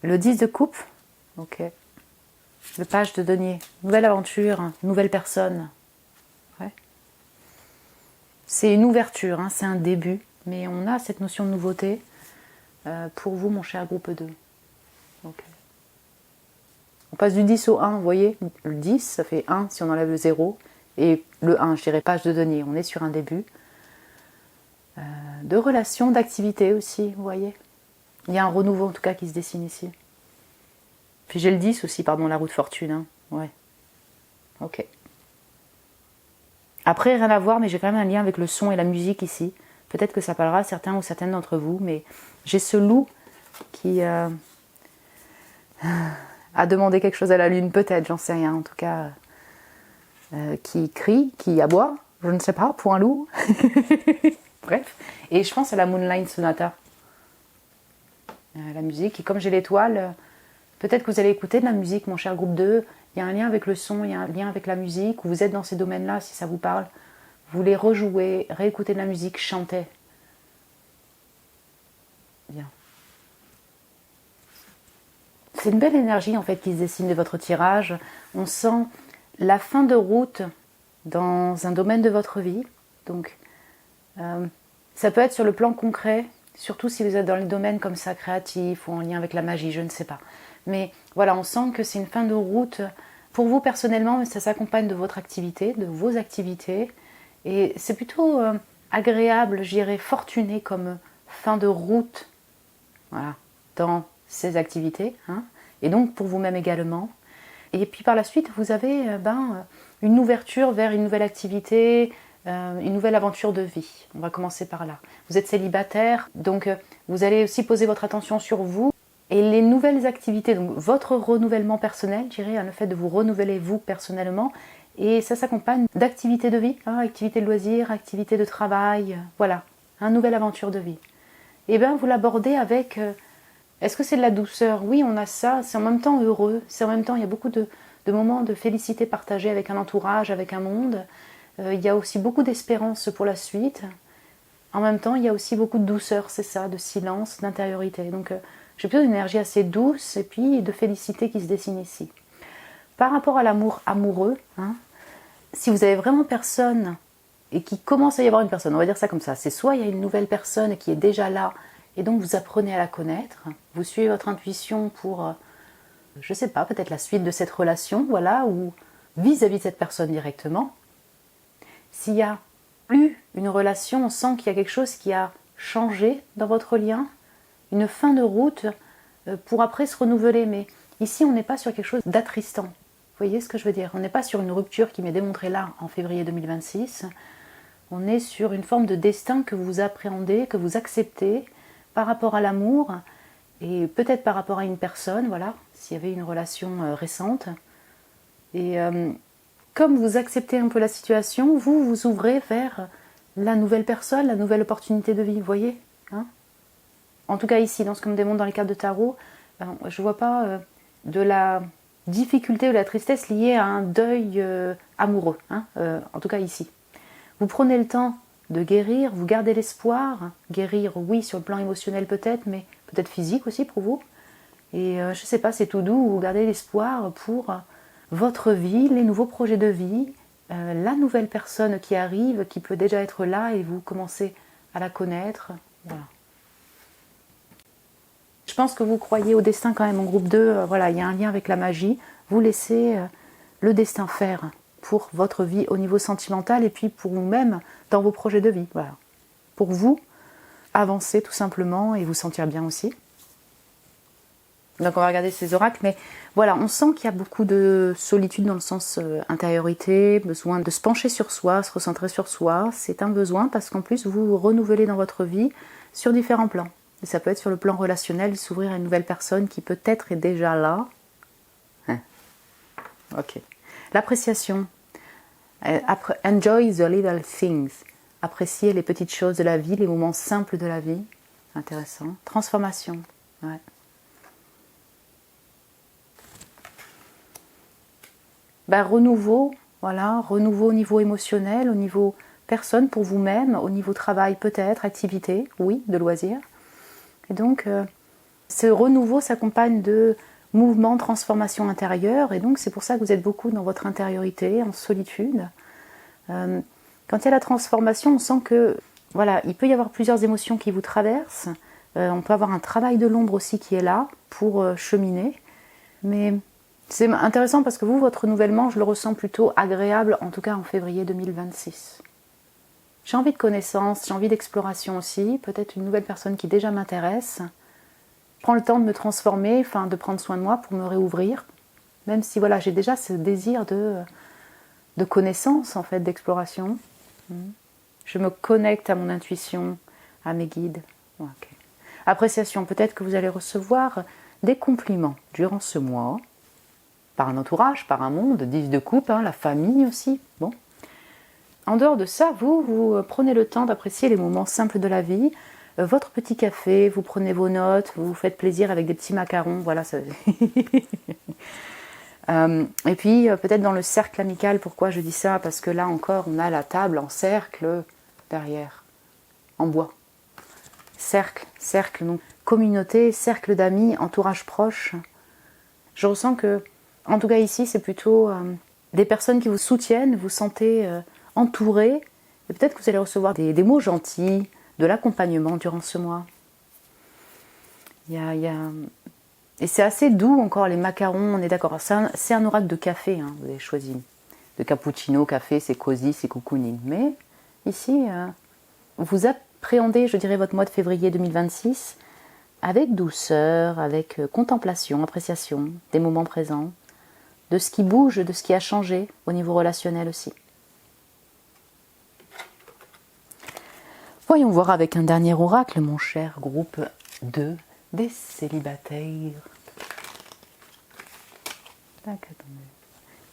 Le 10 de coupe. Ok. Le page de denier. Nouvelle aventure, nouvelle personne. Ouais. C'est une ouverture, hein, c'est un début. Mais on a cette notion de nouveauté pour vous, mon cher groupe 2. Ok. On passe du 10 au 1, vous voyez. Le 10, ça fait 1 si on enlève le 0. Et le 1, je dirais page de denier. On est sur un début. De relations, d'activités aussi, vous voyez. Il y a un renouveau en tout cas qui se dessine ici. Puis j'ai le 10 aussi, pardon, la roue de fortune. Hein. Ouais. Ok. Après, rien à voir, mais j'ai quand même un lien avec le son et la musique ici. Peut-être que ça parlera à certains ou certaines d'entre vous, mais j'ai ce loup qui a demandé quelque chose à la lune, peut-être, j'en sais rien. En tout cas, qui crie, qui aboie, je ne sais pas, pour un loup. Bref. Et je pense à la Moonlight Sonata. La musique. Et comme j'ai l'étoile, peut-être que vous allez écouter de la musique, mon cher groupe 2. Il y a un lien avec le son, il y a un lien avec la musique. Vous êtes dans ces domaines-là, si ça vous parle. Vous voulez rejouer, réécouter de la musique, chanter. Bien. C'est une belle énergie en fait qui se dessine de votre tirage. On sent la fin de route dans un domaine de votre vie. Donc, ça peut être sur le plan concret, surtout si vous êtes dans les domaines comme ça, créatifs ou en lien avec la magie, je ne sais pas. Mais voilà, on sent que c'est une fin de route pour vous personnellement, mais ça s'accompagne de votre activité, de vos activités. Et c'est plutôt agréable, je dirais, fortuné comme fin de route, voilà, dans ces activités. Hein, et donc pour vous-même également. Et puis par la suite, vous avez une ouverture vers une nouvelle activité, une nouvelle aventure de vie. On va commencer par là. Vous êtes célibataire, donc vous allez aussi poser votre attention sur vous et les nouvelles activités, donc votre renouvellement personnel, je dirais, le fait de vous renouveler vous personnellement, et ça s'accompagne d'activités de vie, hein, activités de loisirs, activités de travail, voilà, une nouvelle aventure de vie. Et bien vous l'abordez avec, est-ce que c'est de la douceur? Oui, on a ça, c'est en même temps heureux, c'est en même temps, il y a beaucoup de moments de félicité partagés avec un entourage, avec un monde. Il y a aussi beaucoup d'espérance pour la suite. En même temps, il y a aussi beaucoup de douceur, c'est ça, de silence, d'intériorité. Donc, j'ai plutôt une énergie assez douce et puis de félicité qui se dessine ici. Par rapport à l'amour amoureux, hein, si vous avez vraiment personne et qu'il commence à y avoir une personne, on va dire ça comme ça, c'est soit il y a une nouvelle personne qui est déjà là et donc vous apprenez à la connaître, vous suivez votre intuition pour, je sais pas, peut-être la suite de cette relation, voilà, ou vis-à-vis de cette personne directement. S'il y a eu une relation, on sent qu'il y a quelque chose qui a changé dans votre lien, une fin de route pour après se renouveler. Mais ici, on n'est pas sur quelque chose d'attristant. Vous voyez ce que je veux dire? On n'est pas sur une rupture qui m'est démontrée là, en février 2026. On est sur une forme de destin que vous appréhendez, que vous acceptez par rapport à l'amour et peut-être par rapport à une personne, voilà, s'il y avait une relation récente. Et comme vous acceptez un peu la situation, vous vous ouvrez vers la nouvelle personne, la nouvelle opportunité de vie, vous voyez, hein? En tout cas ici, dans ce que me démontre dans les cartes de tarot, je ne vois pas de la difficulté ou de la tristesse liée à un deuil amoureux, hein, en tout cas ici. Vous prenez le temps de guérir, vous gardez l'espoir. Guérir, oui, sur le plan émotionnel peut-être, mais peut-être physique aussi pour vous. Et je ne sais pas, c'est tout doux, vous gardez l'espoir pour votre vie, les nouveaux projets de vie, la nouvelle personne qui arrive, qui peut déjà être là et vous commencez à la connaître. Voilà. Je pense que vous croyez au destin quand même en groupe 2, voilà, il y a un lien avec la magie. Vous laissez le destin faire pour votre vie au niveau sentimental et puis pour vous-même dans vos projets de vie. Voilà. Pour vous, avancer tout simplement et vous sentir bien aussi. Donc on va regarder ces oracles, mais voilà, on sent qu'il y a beaucoup de solitude dans le sens intériorité, besoin de se pencher sur soi, se recentrer sur soi. C'est un besoin parce qu'en plus vous vous renouvelez dans votre vie sur différents plans. Et ça peut être sur le plan relationnel, s'ouvrir à une nouvelle personne qui peut-être est déjà là. Ok. L'appréciation. Enjoy the little things. Apprécier les petites choses de la vie, les moments simples de la vie. Intéressant. Transformation. Ouais. Renouveau, voilà, renouveau au niveau émotionnel, au niveau personne pour vous-même, au niveau travail peut-être, activité, oui, de loisirs. Et donc, ce renouveau s'accompagne de mouvements, transformations intérieures, et donc c'est pour ça que vous êtes beaucoup dans votre intériorité, en solitude. Quand il y a la transformation, on sent que, voilà, il peut y avoir plusieurs émotions qui vous traversent, on peut avoir un travail de l'ombre aussi qui est là pour cheminer, mais c'est intéressant parce que vous, votre renouvellement, je le ressens plutôt agréable, en tout cas en février 2026. J'ai envie de connaissances, j'ai envie d'exploration aussi, peut-être une nouvelle personne qui déjà m'intéresse. Je prends le temps de me transformer, enfin de prendre soin de moi pour me réouvrir, même si voilà, j'ai déjà ce désir de connaissance en fait, d'exploration. Je me connecte à mon intuition, à mes guides. Okay. Appréciation, peut-être que vous allez recevoir des compliments durant ce mois, par un entourage, par un monde, 10 de coupe, la famille aussi. Bon. En dehors de ça, vous prenez le temps d'apprécier les moments simples de la vie, votre petit café, vous prenez vos notes, vous vous faites plaisir avec des petits macarons, voilà. Ça... et puis peut-être dans le cercle amical, pourquoi je dis ça? Parce que là encore, on a la table en cercle derrière, en bois. Cercle, donc communauté, cercle d'amis, entourage proche. Je ressens que, en tout cas ici, c'est plutôt des personnes qui vous soutiennent, vous sentez entouré, et peut-être que vous allez recevoir des mots gentils, de l'accompagnement durant ce mois. Et c'est assez doux encore, les macarons, on est d'accord. C'est un oracle de café, vous avez choisi. De cappuccino, café, c'est cosy, c'est cocooning. Mais ici, vous appréhendez, je dirais, votre mois de février 2026 avec douceur, avec contemplation, appréciation des moments présents, de ce qui bouge, de ce qui a changé au niveau relationnel aussi. Voyons voir avec un dernier oracle, mon cher groupe 2 des célibataires. Tac, attendez.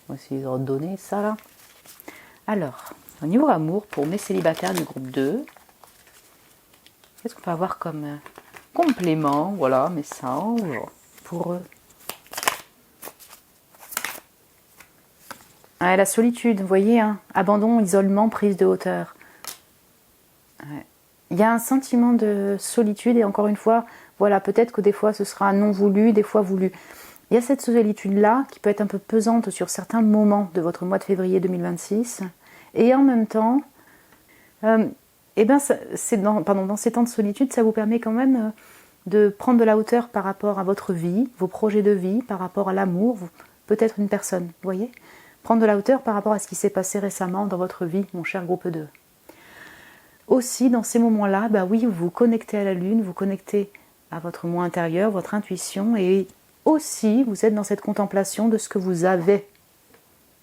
On va essayer de redonner ça là. Alors, au niveau amour, pour mes célibataires du groupe 2, qu'est-ce qu'on peut avoir comme complément, voilà, message pour eux. La solitude, vous voyez, abandon, isolement, prise de hauteur. Il y a un sentiment de solitude et encore une fois, voilà, peut-être que des fois ce sera non voulu, des fois voulu. Il y a cette solitude-là qui peut être un peu pesante sur certains moments de votre mois de février 2026 et en même temps, dans ces temps de solitude, ça vous permet quand même de prendre de la hauteur par rapport à votre vie, vos projets de vie, par rapport à l'amour, peut-être une personne, vous voyez ? Prendre de la hauteur par rapport à ce qui s'est passé récemment dans votre vie, mon cher groupe 2. Aussi, dans ces moments-là, oui, vous vous connectez à la lune, vous connectez à votre moi intérieur, votre intuition, et aussi, vous êtes dans cette contemplation de ce que vous avez.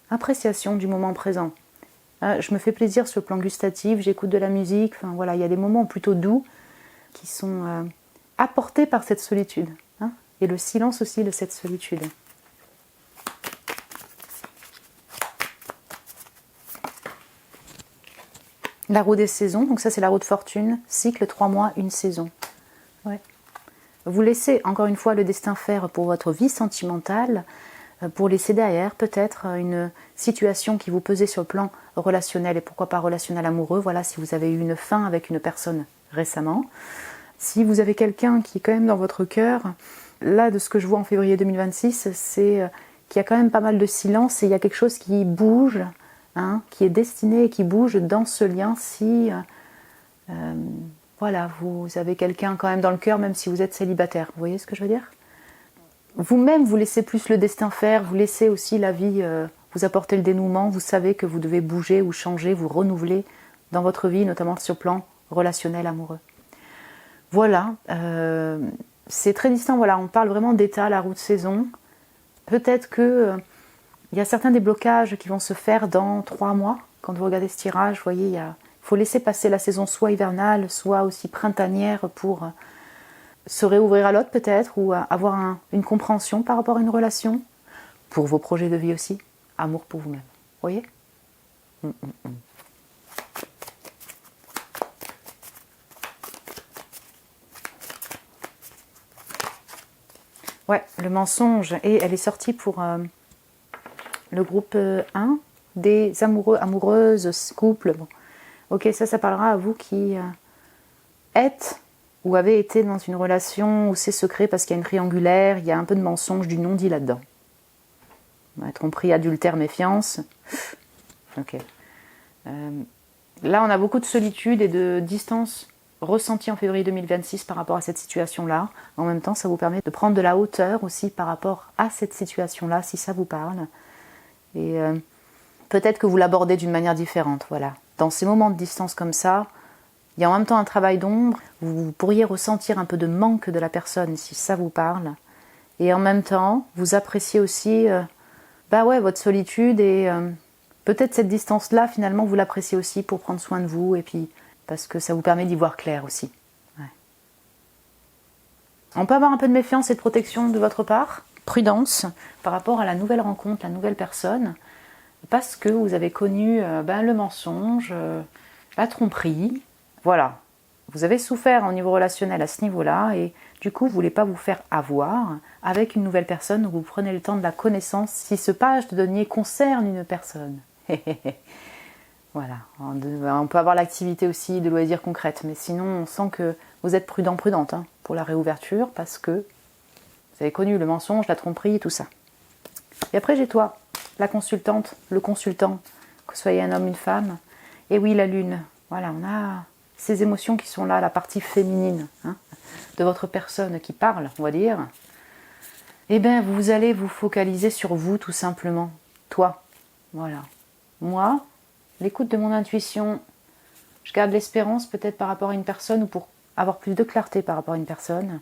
Appréciation du moment présent. Je me fais plaisir sur le plan gustatif, j'écoute de la musique, enfin voilà, il y a des moments plutôt doux qui sont apportés par cette solitude. Et le silence aussi de cette solitude. La roue des saisons, donc ça c'est la roue de fortune, cycle 3 mois, une saison. Ouais. Vous laissez encore une fois le destin faire pour votre vie sentimentale. pour laisser derrière peut-être une situation qui vous pesait sur le plan relationnel et pourquoi pas relationnel amoureux. Voilà, si vous avez eu une fin avec une personne récemment. Si vous avez quelqu'un qui est quand même dans votre cœur, là de ce que je vois en février 2026, c'est qu'il y a quand même pas mal de silence et il y a quelque chose qui bouge, hein, qui est destiné et qui bouge dans ce lien si voilà, vous avez quelqu'un quand même dans le cœur même si vous êtes célibataire. Vous voyez ce que je veux dire ? Vous-même, vous laissez plus le destin faire, vous laissez aussi la vie vous apporter le dénouement, vous savez que vous devez bouger ou changer, vous renouveler dans votre vie, notamment sur le plan relationnel, amoureux. Voilà, c'est très distinct, voilà, on parle vraiment d'état, la roue de saison. Peut-être que il y a certains déblocages qui vont se faire dans 3 mois. Quand vous regardez ce tirage, vous voyez, il faut laisser passer la saison soit hivernale, soit aussi printanière pour se réouvrir à l'autre peut-être, ou avoir une compréhension par rapport à une relation, pour vos projets de vie aussi, amour pour vous-même. Vous voyez ? Ouais, le mensonge, et elle est sortie pour le groupe 1, des amoureux, amoureuses, couples. Bon. Ok, ça parlera à vous qui êtes ou avez été dans une relation où c'est secret parce qu'il y a une triangulaire, il y a un peu de mensonge, du non-dit là-dedans. Tromperie, adultère, méfiance. Ok. Là, on a beaucoup de solitude et de distance ressentie en février 2026 par rapport à cette situation-là. En même temps, ça vous permet de prendre de la hauteur aussi par rapport à cette situation-là, si ça vous parle. Et peut-être que vous l'abordez d'une manière différente. Voilà. Dans ces moments de distance comme ça, il y a en même temps un travail d'ombre, vous pourriez ressentir un peu de manque de la personne si ça vous parle. Et en même temps, vous appréciez aussi votre solitude et peut-être cette distance-là, finalement, vous l'appréciez aussi pour prendre soin de vous et puis parce que ça vous permet d'y voir clair aussi. Ouais. On peut avoir un peu de méfiance et de protection de votre part, prudence par rapport à la nouvelle rencontre, la nouvelle personne, parce que vous avez connu le mensonge, la tromperie. Voilà, vous avez souffert au niveau relationnel à ce niveau-là et du coup, vous ne voulez pas vous faire avoir avec une nouvelle personne où vous prenez le temps de la connaissance si ce page de denier concerne une personne. Voilà, on peut avoir l'activité aussi de loisirs concrètes, mais sinon on sent que vous êtes prudente pour la réouverture parce que vous avez connu le mensonge, la tromperie et tout ça. Et après j'ai toi, la consultante, le consultant, que vous soyez un homme, une femme. Et oui, la lune, voilà, on a ces émotions qui sont là, la partie féminine de votre personne qui parle, on va dire. Eh bien, vous allez vous focaliser sur vous tout simplement. Toi, voilà. Moi, l'écoute de mon intuition, je garde l'espérance peut-être par rapport à une personne ou pour avoir plus de clarté par rapport à une personne.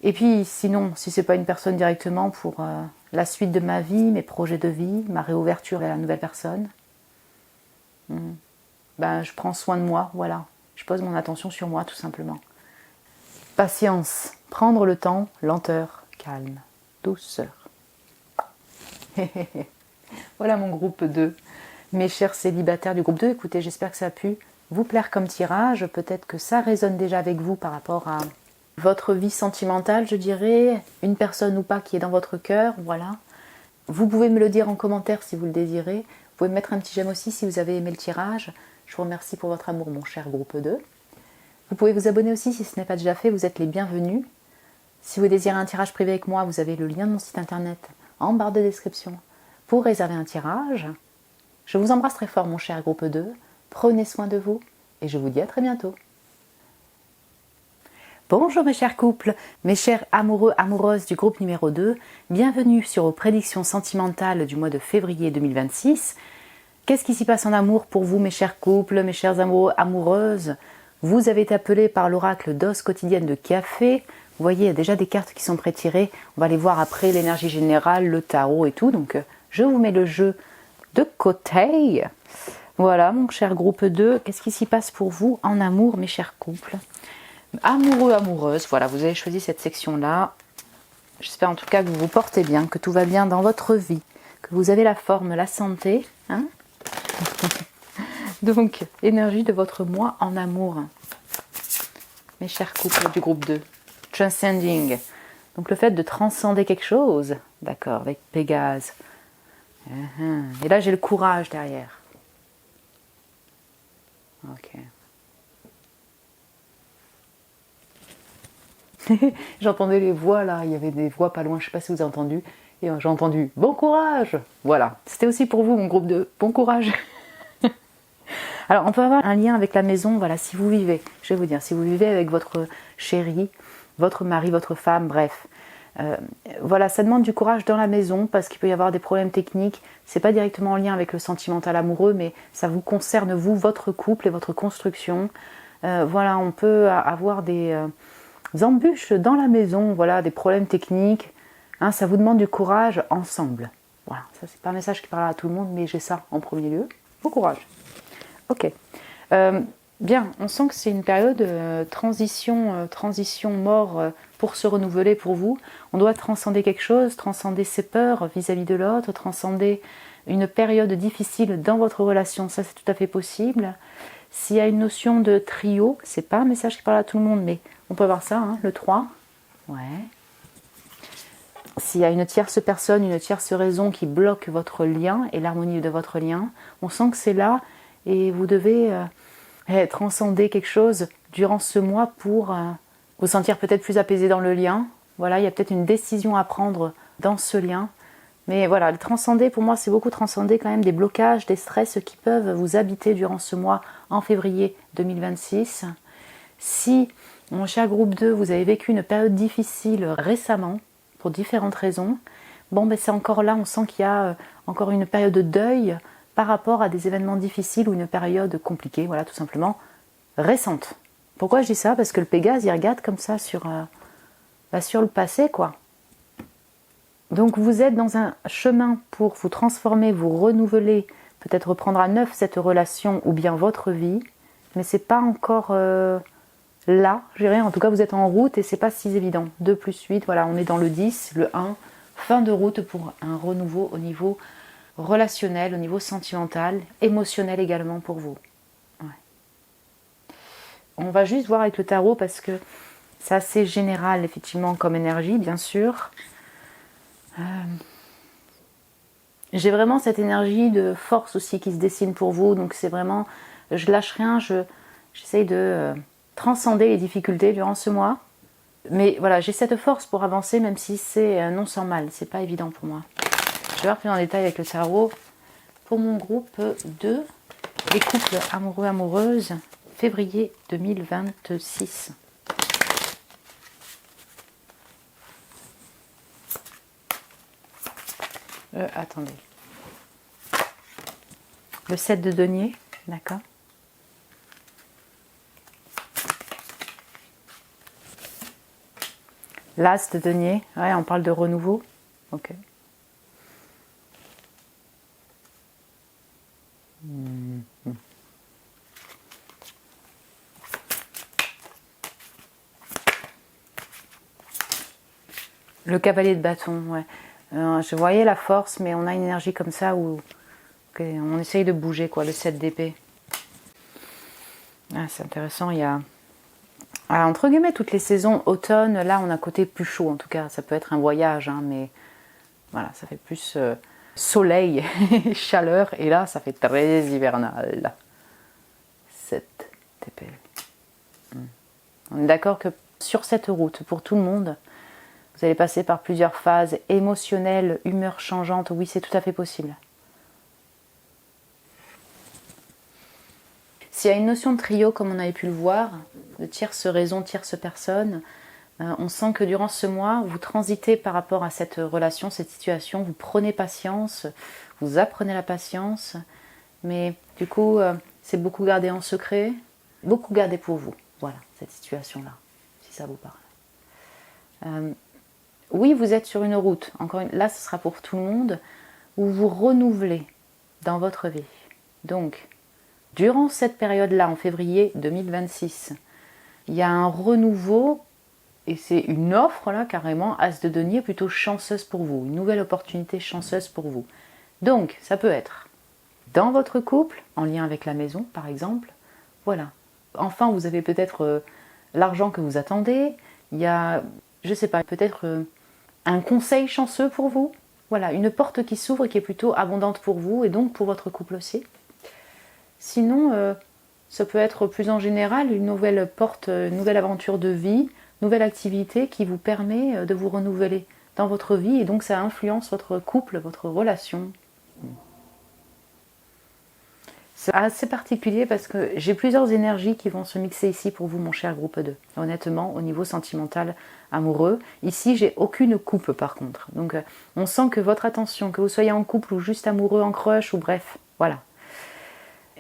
Et puis sinon, si c'est pas une personne directement, pour la suite de ma vie, mes projets de vie, ma réouverture à la nouvelle personne, je prends soin de moi, voilà. Je pose mon attention sur moi tout simplement. Patience, prendre le temps, lenteur, calme, douceur. Voilà mon groupe 2. Mes chers célibataires du groupe 2, écoutez, j'espère que ça a pu vous plaire comme tirage. Peut-être que ça résonne déjà avec vous par rapport à votre vie sentimentale, je dirais. Une personne ou pas qui est dans votre cœur, voilà. Vous pouvez me le dire en commentaire si vous le désirez. Vous pouvez me mettre un petit j'aime aussi si vous avez aimé le tirage. Je vous remercie pour votre amour, mon cher groupe 2. Vous pouvez vous abonner aussi si ce n'est pas déjà fait, vous êtes les bienvenus. Si vous désirez un tirage privé avec moi, vous avez le lien de mon site internet en barre de description pour réserver un tirage. Je vous embrasse très fort, mon cher groupe 2. Prenez soin de vous et je vous dis à très bientôt. Bonjour mes chers couples, mes chers amoureux, amoureuses du groupe numéro 2. Bienvenue sur vos prédictions sentimentales du mois de février 2026. Qu'est-ce qui s'y passe en amour pour vous, mes chers couples, mes chers amoureux, amoureuses? Vous avez été appelés par l'oracle dose quotidienne de café. Vous voyez, il y a déjà des cartes qui sont pré-tirées. On va les voir après, l'énergie générale, le tarot et tout. Donc, je vous mets le jeu de côté. Voilà, mon cher groupe 2. Qu'est-ce qui s'y passe pour vous en amour, mes chers couples? Amoureux, amoureuses. Voilà, vous avez choisi cette section-là. J'espère en tout cas que vous vous portez bien, que tout va bien dans votre vie, que vous avez la forme, la santé. Donc, énergie de votre moi en amour. Mes chers couples du groupe 2. Transcending. Donc, le fait de transcender quelque chose, D'accord, avec Pégase. Et là, j'ai le courage derrière. Ok. J'entendais les voix là, il y avait des voix pas loin, je sais pas si vous avez entendu. Et j'ai entendu bon courage. Voilà, c'était aussi pour vous mon groupe de bon courage. Alors on peut avoir un lien avec la maison, voilà, si vous vivez, je vais vous dire, si vous vivez avec votre chéri, votre mari, votre femme, bref. Voilà, ça demande du courage dans la maison parce qu'il peut y avoir des problèmes techniques. C'est pas directement en lien avec le sentimental amoureux, mais ça vous concerne vous, votre couple et votre construction. Voilà, on peut avoir des embûches dans la maison, voilà, des problèmes techniques. Hein, ça vous demande du courage ensemble. Voilà, ça c'est pas un message qui parle à tout le monde, mais j'ai ça en premier lieu. Bon courage. Ok. Bien, on sent que c'est une période transition mort pour se renouveler pour vous. On doit transcender quelque chose, transcender ses peurs vis-à-vis de l'autre, transcender une période difficile dans votre relation, ça c'est tout à fait possible. S'il y a une notion de trio, c'est pas un message qui parle à tout le monde, mais on peut voir ça, hein, le 3. Ouais. S'il y a une tierce personne, une tierce raison qui bloque votre lien et l'harmonie de votre lien, on sent que c'est là et vous devez transcender quelque chose durant ce mois pour vous sentir peut-être plus apaisé dans le lien. Voilà, il y a peut-être une décision à prendre dans ce lien. Mais voilà, le transcender, pour moi, c'est beaucoup transcender quand même des blocages, des stress qui peuvent vous habiter durant ce mois en février 2026. Si, mon cher groupe 2, vous avez vécu une période difficile récemment, pour différentes raisons, bon, ben c'est encore là, on sent qu'il y a encore une période de deuil par rapport à des événements difficiles ou une période compliquée, voilà, tout simplement, récente. Pourquoi je dis ça? Parce que le Pégase, il regarde comme ça sur le passé, quoi. Donc vous êtes dans un chemin pour vous transformer, vous renouveler, peut-être reprendre à neuf cette relation ou bien votre vie, mais c'est pas encore là, je dirais, en tout cas vous êtes en route et c'est pas si évident. 2 plus 8, voilà, on est dans le 10, le 1, fin de route pour un renouveau au niveau relationnel, au niveau sentimental, émotionnel également pour vous. Ouais. On va juste voir avec le tarot parce que c'est assez général effectivement comme énergie, bien sûr. J'ai vraiment cette énergie de force aussi qui se dessine pour vous, donc c'est vraiment, je lâche rien, j'essaye de transcender les difficultés durant ce mois, mais voilà, j'ai cette force pour avancer même si c'est non sans mal, c'est pas évident pour moi. Je vais voir plus en détail avec le tarot pour mon groupe 2, les couples amoureux amoureuses, février 2026. Attendez. Le 7 de denier, d'accord. L'as de denier, ouais, on parle de renouveau. Ok. Le cavalier de bâton, ouais. Je voyais la force, mais on a une énergie comme ça où on essaye de bouger, quoi, le 7 d'épée. Ah, c'est intéressant, il y a... Alors, entre guillemets, toutes les saisons, automne, là, on a un côté plus chaud, en tout cas. Ça peut être un voyage, hein, mais voilà, ça fait plus soleil, chaleur, et là, ça fait très hivernal. 7 d'épée. On est d'accord que sur cette route, pour tout le monde, vous allez passer par plusieurs phases émotionnelles, humeur changeante. Oui, c'est tout à fait possible. S'il y a une notion de trio, comme on avait pu le voir, de tierce raison, tierce personne, on sent que durant ce mois, vous transitez par rapport à cette relation, cette situation, vous prenez patience, vous apprenez la patience, mais du coup, c'est beaucoup gardé en secret, beaucoup gardé pour vous. Voilà, cette situation-là, si ça vous parle. Oui, vous êtes sur une route, là ce sera pour tout le monde, où vous renouvelez dans votre vie. Donc, durant cette période-là, en février 2026, il y a un renouveau, et c'est une offre là carrément, as de denier, plutôt chanceuse pour vous, une nouvelle opportunité chanceuse pour vous. Donc, ça peut être dans votre couple, en lien avec la maison par exemple, voilà. Enfin, vous avez peut-être l'argent que vous attendez, il y a, je sais pas, peut-être un conseil chanceux pour vous. Voilà, une porte qui s'ouvre et qui est plutôt abondante pour vous et donc pour votre couple aussi. Sinon, ça peut être plus en général une nouvelle porte, une nouvelle aventure de vie, nouvelle activité qui vous permet de vous renouveler dans votre vie et donc ça influence votre couple, votre relation. C'est assez particulier parce que j'ai plusieurs énergies qui vont se mixer ici pour vous, mon cher groupe 2. Honnêtement, au niveau sentimental, amoureux, ici j'ai aucune coupe par contre. Donc on sent que votre attention, que vous soyez en couple ou juste amoureux, en crush ou bref, voilà.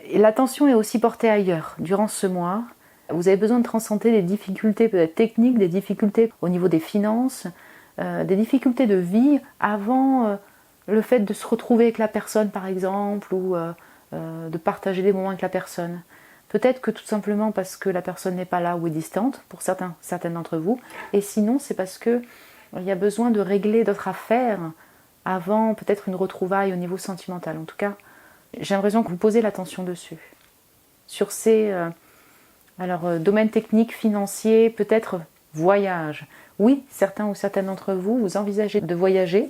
Et l'attention est aussi portée ailleurs durant ce mois. Vous avez besoin de transcender des difficultés peut-être techniques, des difficultés au niveau des finances, des difficultés de vie avant le fait de se retrouver avec la personne par exemple ou de partager des moments avec la personne. Peut-être que tout simplement parce que la personne n'est pas là ou est distante pour certaines d'entre vous. Et sinon c'est parce que il y a besoin de régler d'autres affaires avant peut-être une retrouvaille au niveau sentimental. En tout cas, j'ai l'impression que vous posez l'attention dessus. Sur ces domaines techniques, financiers, peut-être voyage. Oui, certains ou certaines d'entre vous, vous envisagez de voyager.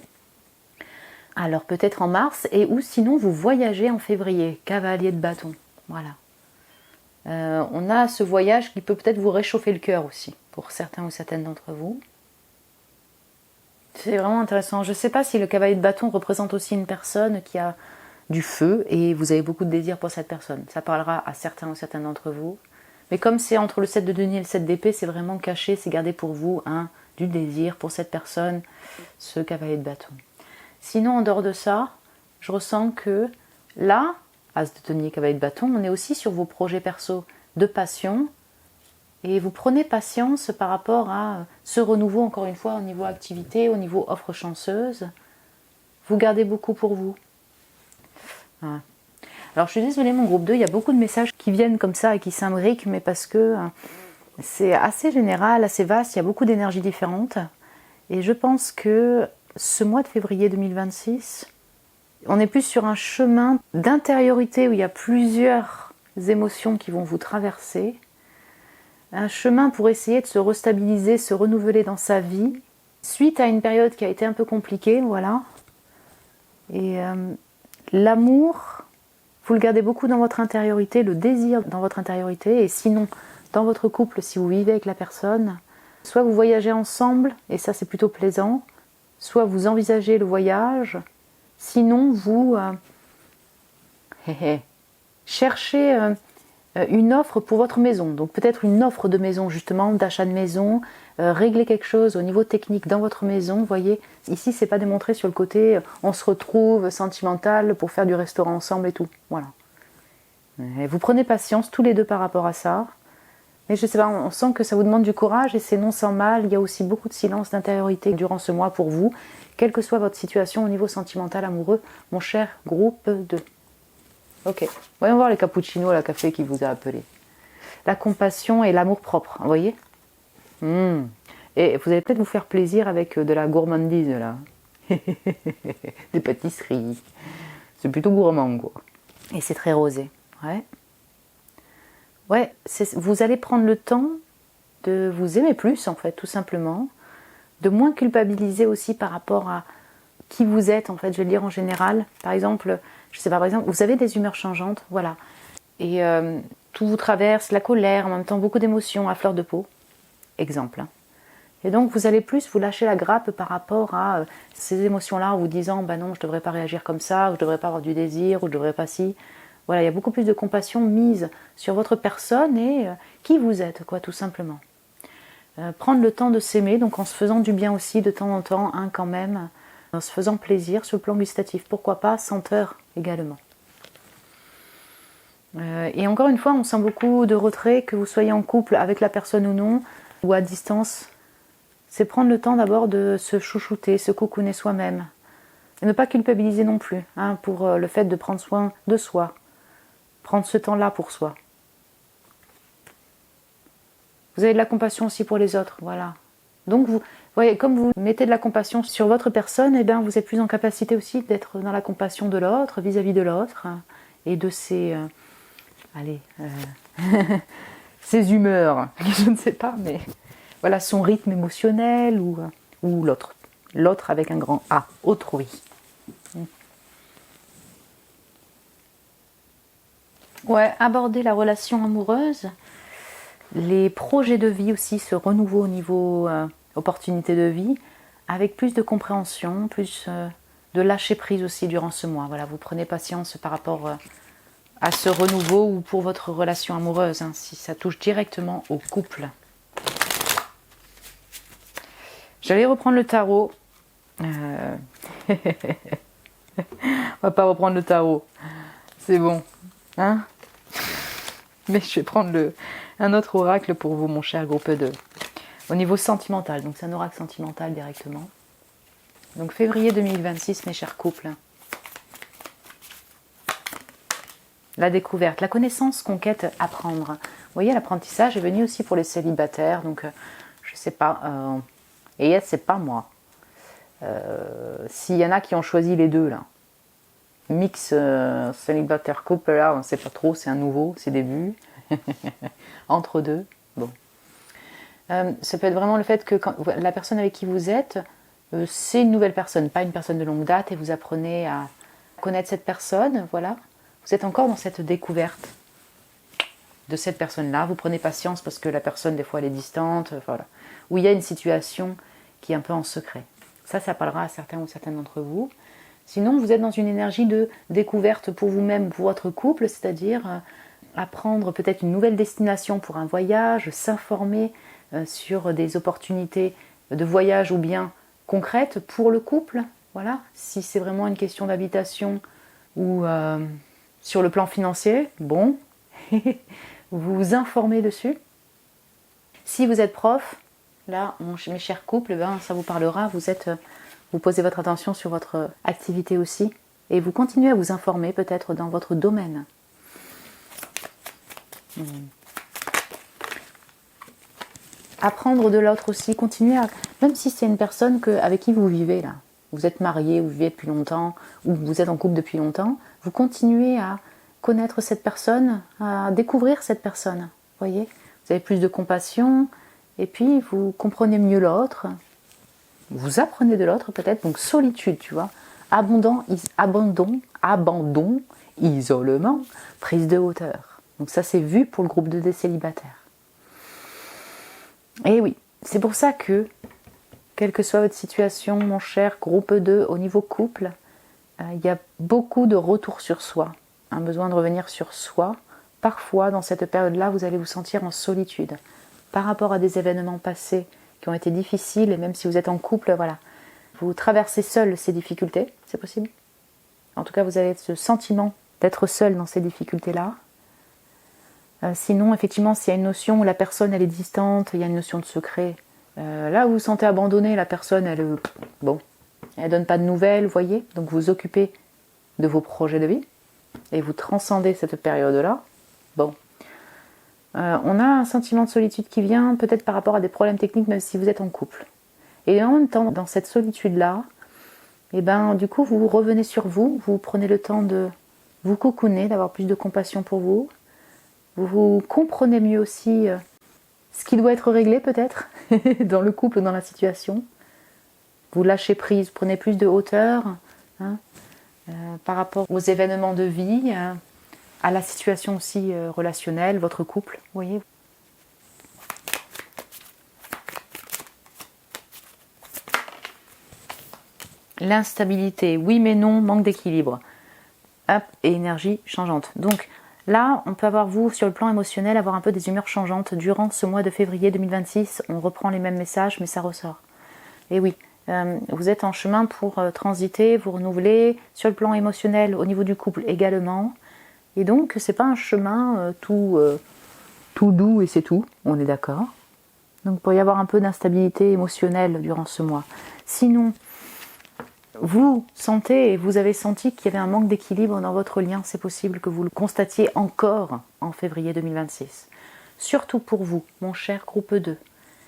Alors peut-être en mars, et ou sinon vous voyagez en février, cavalier de bâton. Voilà. On a ce voyage qui peut peut-être vous réchauffer le cœur aussi, pour certains ou certaines d'entre vous. C'est vraiment intéressant. Je ne sais pas si le cavalier de bâton représente aussi une personne qui a du feu et vous avez beaucoup de désir pour cette personne. Ça parlera à certains ou certaines d'entre vous. Mais comme c'est entre le 7 de denier et le 7 d'épée, c'est vraiment caché, c'est gardé pour vous, du désir pour cette personne, ce cavalier de bâton. Sinon, en dehors de ça, je ressens que là, as de denier, cavalier de bâton, on est aussi sur vos projets perso de passion et vous prenez patience par rapport à ce renouveau, encore une fois, au niveau activité, au niveau offre chanceuse. Vous gardez beaucoup pour vous. Voilà. Alors je suis désolée mon groupe 2, il y a beaucoup de messages qui viennent comme ça et qui s'imbriquent, mais parce que c'est assez général, assez vaste, il y a beaucoup d'énergies différentes. Et je pense que ce mois de février 2026, on est plus sur un chemin d'intériorité où il y a plusieurs émotions qui vont vous traverser. Un chemin pour essayer de se restabiliser, se renouveler dans sa vie, suite à une période qui a été un peu compliquée, voilà. Et l'amour, vous le gardez beaucoup dans votre intériorité, le désir dans votre intériorité, et sinon, dans votre couple, si vous vivez avec la personne, soit vous voyagez ensemble, et ça c'est plutôt plaisant, soit vous envisagez le voyage, sinon vous cherchez une offre pour votre maison, donc peut-être une offre de maison justement, d'achat de maison, régler quelque chose au niveau technique dans votre maison, vous voyez, ici c'est pas démontré sur le côté on se retrouve sentimental pour faire du restaurant ensemble et tout, voilà. Et vous prenez patience tous les deux par rapport à ça, mais je sais pas, on sent que ça vous demande du courage et c'est non sans mal, il y a aussi beaucoup de silence, d'intériorité durant ce mois pour vous, quelle que soit votre situation au niveau sentimental, amoureux, mon cher groupe 2. Ok, voyons voir les cappuccinos à la café qui vous a appelé. La compassion et l'amour propre, vous voyez. Et vous allez peut-être vous faire plaisir avec de la gourmandise là. Des pâtisseries. C'est plutôt gourmand quoi. Et c'est très rosé. Ouais, vous allez prendre le temps de vous aimer plus en fait, tout simplement. De moins culpabiliser aussi par rapport à qui vous êtes en fait, je vais le dire en général. Par exemple, je sais pas, par exemple, vous avez des humeurs changeantes, voilà. Et tout vous traverse, la colère, en même temps beaucoup d'émotions à fleur de peau. Exemple. Et donc vous allez plus vous lâcher la grappe par rapport à ces émotions-là en vous disant bah non, je devrais pas réagir comme ça, ou je devrais pas avoir du désir, ou je devrais pas si. Voilà, il y a beaucoup plus de compassion mise sur votre personne et qui vous êtes, quoi, tout simplement. Prendre le temps de s'aimer, donc en se faisant du bien aussi de temps en temps, quand même, en se faisant plaisir sur le plan gustatif, pourquoi pas, senteur également. Et encore une fois, on sent beaucoup de retrait, que vous soyez en couple avec la personne ou non, ou à distance. C'est prendre le temps d'abord de se chouchouter, se cocooner soi-même. Et ne pas culpabiliser non plus, pour le fait de prendre soin de soi. Prendre ce temps-là pour soi. Vous avez de la compassion aussi pour les autres, voilà. Donc vous voyez, comme vous mettez de la compassion sur votre personne, eh bien vous êtes plus en capacité aussi d'être dans la compassion de l'autre, vis-à-vis de l'autre, et de ses, ses humeurs, je ne sais pas, mais voilà, son rythme émotionnel ou l'autre. L'autre avec un grand A, autrui. Ouais, aborder la relation amoureuse, les projets de vie aussi, ce renouveau au niveau opportunité de vie, avec plus de compréhension, plus de lâcher prise aussi durant ce mois. Voilà, vous prenez patience par rapport à ce renouveau ou pour votre relation amoureuse, hein, si ça touche directement au couple. J'allais reprendre le tarot. On va pas reprendre le tarot. C'est bon. Hein? Mais je vais prendre un autre oracle pour vous, mon cher groupe 2. Au niveau sentimental, donc c'est un oracle sentimental directement. Donc février 2026, mes chers couples. La découverte, la connaissance, conquête, apprendre. Vous voyez, l'apprentissage est venu aussi pour les célibataires. Donc, je sais pas. Et c'est pas moi. S'il y en a qui ont choisi les deux, là. Mix célibataire couple, là, on ne sait pas trop, c'est un nouveau, c'est début. Entre deux, bon. Ça peut être vraiment le fait que quand, la personne avec qui vous êtes, c'est une nouvelle personne, pas une personne de longue date, et vous apprenez à connaître cette personne, voilà. Vous êtes encore dans cette découverte de cette personne-là. Vous prenez patience parce que la personne, des fois, elle est distante, voilà. Ou il y a une situation qui est un peu en secret. Ça parlera à certains ou certaines d'entre vous. Sinon, vous êtes dans une énergie de découverte pour vous-même, pour votre couple, c'est-à-dire apprendre peut-être une nouvelle destination pour un voyage, s'informer sur des opportunités de voyage ou bien concrètes pour le couple. Voilà, si c'est vraiment une question d'habitation ou sur le plan financier, bon, vous vous informez dessus. Si vous êtes prof, là, mes chers couples, ben, ça vous parlera, vous posez votre attention sur votre activité aussi et vous continuez à vous informer peut-être dans votre domaine. Apprendre de l'autre aussi, continuer à... Même si c'est une personne avec qui vous vivez là, vous êtes marié, vous vivez depuis longtemps, ou vous êtes en couple depuis longtemps, vous continuez à connaître cette personne, à découvrir cette personne. Vous voyez, vous avez plus de compassion, et puis vous comprenez mieux l'autre, vous apprenez de l'autre peut-être, donc solitude, tu vois, abandon, isolement, prise de hauteur. Donc ça c'est vu pour le groupe de des célibataires. Et oui, c'est pour ça que, quelle que soit votre situation, mon cher groupe 2, au niveau couple, il y a beaucoup de retour sur soi, un besoin de revenir sur soi. Parfois, dans cette période-là, vous allez vous sentir en solitude par rapport à des événements passés qui ont été difficiles, et même si vous êtes en couple, voilà, vous traversez seul ces difficultés, c'est possible. En tout cas, vous avez ce sentiment d'être seul dans ces difficultés-là. Sinon, effectivement, s'il y a une notion où la personne elle est distante, il y a une notion de secret, là où vous vous sentez abandonné, la personne elle donne pas de nouvelles, vous voyez, donc vous vous occupez de vos projets de vie et vous transcendez cette période-là. Bon, on a un sentiment de solitude qui vient peut-être par rapport à des problèmes techniques, même si vous êtes en couple. Et en même temps, dans cette solitude-là, et du coup, vous revenez sur vous, vous prenez le temps de vous cocooner, d'avoir plus de compassion pour vous. Vous comprenez mieux aussi ce qui doit être réglé peut-être dans le couple, dans la situation. Vous lâchez prise, prenez plus de hauteur par rapport aux événements de vie, à la situation aussi relationnelle, votre couple, vous voyez. L'instabilité, oui mais non, manque d'équilibre. Hop, et énergie changeante. Donc, là, on peut avoir, vous, sur le plan émotionnel, avoir un peu des humeurs changeantes. Durant ce mois de février 2026, on reprend les mêmes messages, mais ça ressort. Et oui, vous êtes en chemin pour transiter, vous renouveler, sur le plan émotionnel, au niveau du couple également. Et donc, c'est pas un chemin tout doux et c'est tout, on est d'accord. Donc, il pourrait y avoir un peu d'instabilité émotionnelle durant ce mois. Sinon, vous sentez et vous avez senti qu'il y avait un manque d'équilibre dans votre lien, c'est possible que vous le constatiez encore en février 2026. Surtout pour vous, mon cher groupe 2,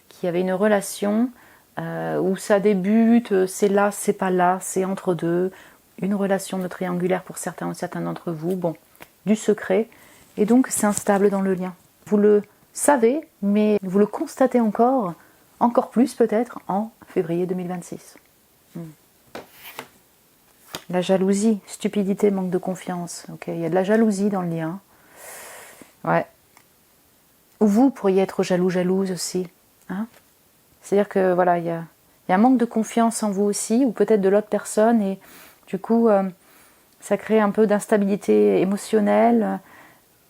qui avait une relation où ça débute, c'est là, c'est pas là, c'est entre deux, une relation de triangulaire pour certains ou certains d'entre vous, bon, du secret, et donc c'est instable dans le lien. Vous le savez, mais vous le constatez encore plus peut-être en février 2026. La jalousie, stupidité, manque de confiance. Ok, il y a de la jalousie dans le lien. Ouais. Ou vous pourriez être jaloux, jalouse aussi. Hein, c'est-à-dire que voilà, il y a un manque de confiance en vous aussi, ou peut-être de l'autre personne, et du coup, ça crée un peu d'instabilité émotionnelle,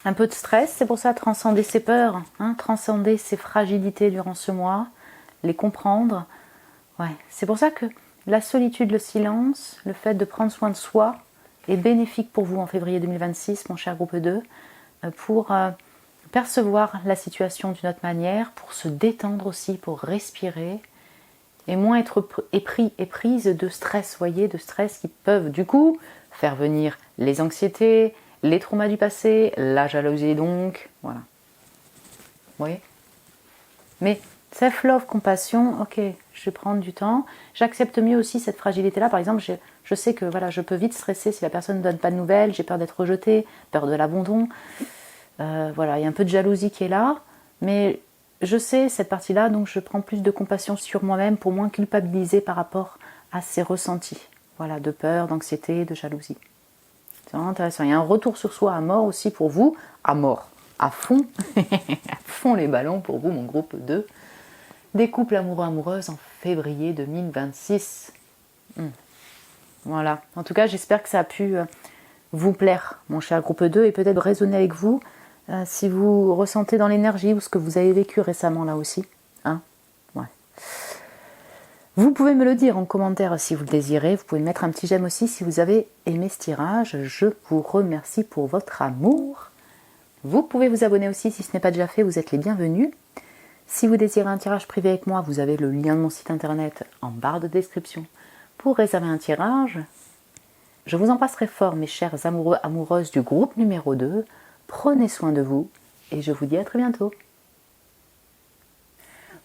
un peu de stress. C'est pour ça, transcender ses peurs, hein, transcender ses fragilités durant ce mois, les comprendre. Ouais, c'est pour ça que la solitude, le silence, le fait de prendre soin de soi est bénéfique pour vous en février 2026, mon cher groupe 2, pour percevoir la situation d'une autre manière, pour se détendre aussi, pour respirer, et moins être épris et prise de stress, voyez, de stress qui peuvent du coup faire venir les anxiétés, les traumas du passé, la jalousie donc, voilà. Vous voyez ? Mais self-love, compassion, ok, je vais prendre du temps. J'accepte mieux aussi cette fragilité-là. Par exemple, je sais que voilà, je peux vite stresser si la personne ne donne pas de nouvelles, j'ai peur d'être rejetée, peur de l'abandon. Voilà, il y a un peu de jalousie qui est là, mais je sais cette partie-là, donc je prends plus de compassion sur moi-même pour moins culpabiliser par rapport à ces ressentis. Voilà, de peur, d'anxiété, de jalousie. C'est vraiment intéressant. Il y a un retour sur soi à mort aussi pour vous, à mort, à fond, à fond les ballons pour vous, mon groupe 2, des couples amoureux-amoureuses en février 2026. Voilà, en tout cas j'espère que ça a pu vous plaire, mon cher groupe 2, et peut-être résonner avec vous si vous ressentez dans l'énergie ou ce que vous avez vécu récemment là aussi. Hein, ouais. Vous pouvez me le dire en commentaire si vous le désirez. Vous pouvez mettre un petit j'aime aussi si vous avez aimé ce tirage. Je vous remercie pour votre amour. Vous pouvez vous abonner aussi si ce n'est pas déjà fait. Vous êtes les bienvenus. Si vous désirez un tirage privé avec moi, vous avez le lien de mon site internet en barre de description pour réserver un tirage. Je vous embrasserai fort, mes chers amoureux, amoureuses du groupe numéro 2. Prenez soin de vous et je vous dis à très bientôt.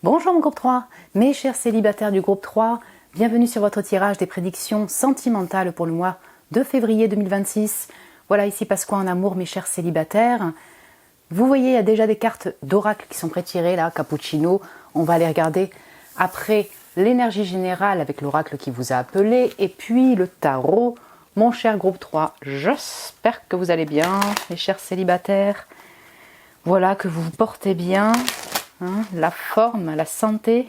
Bonjour mon groupe 3, mes chers célibataires du groupe 3, bienvenue sur votre tirage des prédictions sentimentales pour le mois de février 2026. Voilà, ici passe quoi en amour, mes chers célibataires? Vous voyez, il y a déjà des cartes d'oracle qui sont pré-tirées là, cappuccino. On va les regarder après l'énergie générale avec l'oracle qui vous a appelé et puis le tarot. Mon cher groupe 3, j'espère que vous allez bien, mes chers célibataires. Voilà, que vous vous portez bien, hein, la forme, la santé.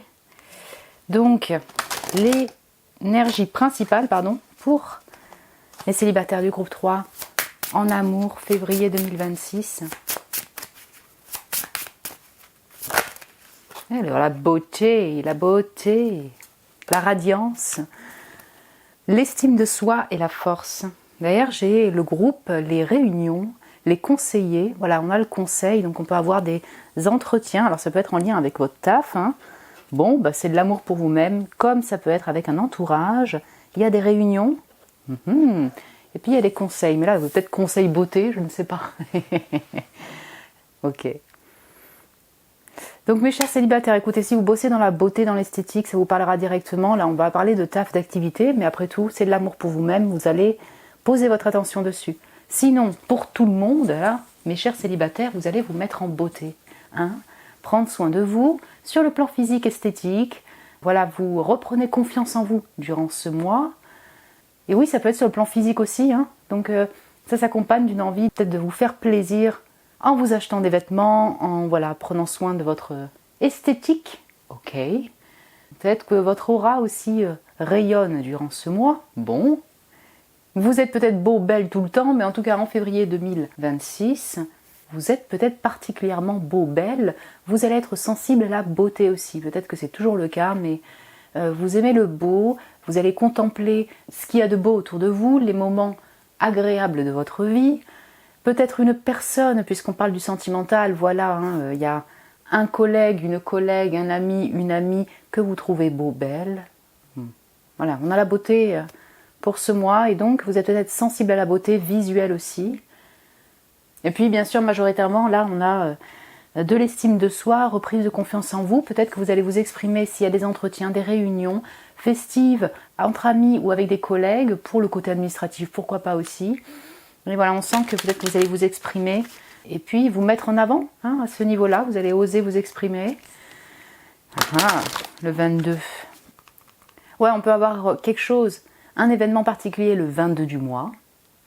Donc, l'énergie principale, pour les célibataires du groupe 3 en amour, février 2026. Alors, la beauté, la radiance, l'estime de soi et la force. D'ailleurs, j'ai le groupe, les réunions, les conseillers. Voilà, on a le conseil, donc on peut avoir des entretiens. Alors, ça peut être en lien avec votre taf. Hein. Bon, c'est de l'amour pour vous-même, comme ça peut être avec un entourage. Il y a des réunions. Et puis, il y a des conseils. Mais là, peut-être conseil beauté, je ne sais pas. Ok. Donc mes chers célibataires, écoutez, si vous bossez dans la beauté, dans l'esthétique, ça vous parlera directement. Là, on va parler de taf, d'activité, mais après tout, c'est de l'amour pour vous-même. Vous allez poser votre attention dessus. Sinon, pour tout le monde, là, mes chers célibataires, vous allez vous mettre en beauté. Hein, prendre soin de vous sur le plan physique, esthétique. Voilà, vous reprenez confiance en vous durant ce mois. Et oui, ça peut être sur le plan physique aussi. Hein. Donc ça s'accompagne d'une envie peut-être de vous faire plaisir en vous achetant des vêtements, en prenant soin de votre esthétique. Ok. Peut-être que votre aura aussi rayonne durant ce mois. Bon. Vous êtes peut-être beau, belle tout le temps, mais en tout cas en février 2026, vous êtes peut-être particulièrement beau, belle. Vous allez être sensible à la beauté aussi. Peut-être que c'est toujours le cas, mais vous aimez le beau. Vous allez contempler ce qu'il y a de beau autour de vous, les moments agréables de votre vie. Peut-être une personne, puisqu'on parle du sentimental, voilà, il y a un collègue, un ami, une amie que vous trouvez beau, belle. Voilà, on a la beauté pour ce mois et donc vous êtes peut-être sensible à la beauté visuelle aussi. Et puis bien sûr, majoritairement, là, on a de l'estime de soi, reprise de confiance en vous. Peut-être que vous allez vous exprimer s'il y a des entretiens, des réunions festives, entre amis ou avec des collègues, pour le côté administratif, pourquoi pas aussi. Mais voilà, on sent que peut-être que vous allez vous exprimer et puis vous mettre en avant à ce niveau-là. Vous allez oser vous exprimer. Le 22. Ouais, on peut avoir quelque chose un événement particulier le 22 du mois.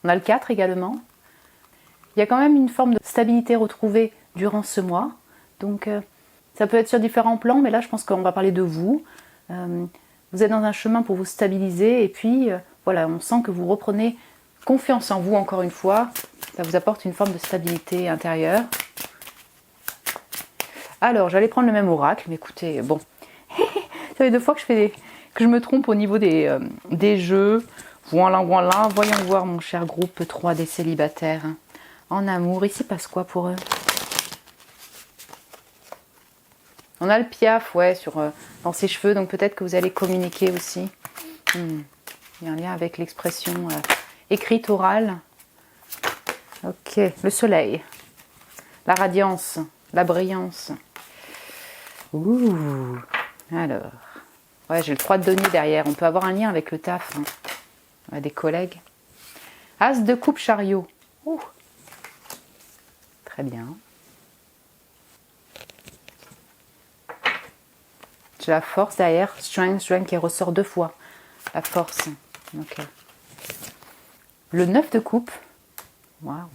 On a le 4 également. Il y a quand même une forme de stabilité retrouvée durant ce mois. Donc ça peut être sur différents plans, mais là je pense qu'on va parler de vous. Vous êtes dans un chemin pour vous stabiliser et puis voilà, on sent que vous reprenez confiance en vous encore une fois. Ça vous apporte une forme de stabilité intérieure. Alors, j'allais prendre le même oracle, mais écoutez, bon. Ça fait 2 fois que je me trompe au niveau des jeux. Voilà, voilà. Voyons voir mon cher groupe 3 des célibataires. En amour, ici passe quoi pour eux? On a le piaf, ouais, dans ses cheveux, donc peut-être que vous allez communiquer aussi. Il y a un lien avec l'expression écrite, orale. Ok, le soleil, la radiance, la brillance. Ouh, alors, ouais, j'ai le 3 de denier derrière. On peut avoir un lien avec le taf, hein. Ouais, des collègues. As de coupe chariot. Ouh. Très bien. J'ai la force derrière, strength qui ressort 2 fois. La force. Ok. Le 9 de coupe. Waouh.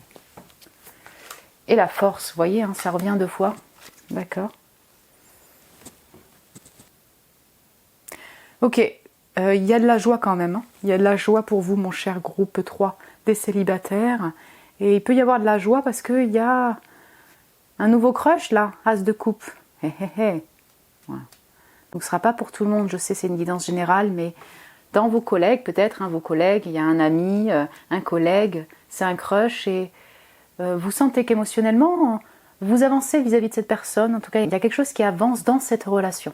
Et la force, vous voyez, hein, ça revient 2 fois. D'accord. Ok, il y a de la joie quand même. Hein. Il y a de la joie pour vous, mon cher groupe 3 des célibataires. Et il peut y avoir de la joie parce qu'il y a un nouveau crush là, As de coupe. Hé hé hé. Voilà. Donc ce ne sera pas pour tout le monde, je sais, c'est une guidance générale, mais dans vos collègues, peut-être, hein, vos collègues, il y a un ami, un collègue, c'est un crush et vous sentez qu'émotionnellement, vous avancez vis-à-vis de cette personne. En tout cas, il y a quelque chose qui avance dans cette relation.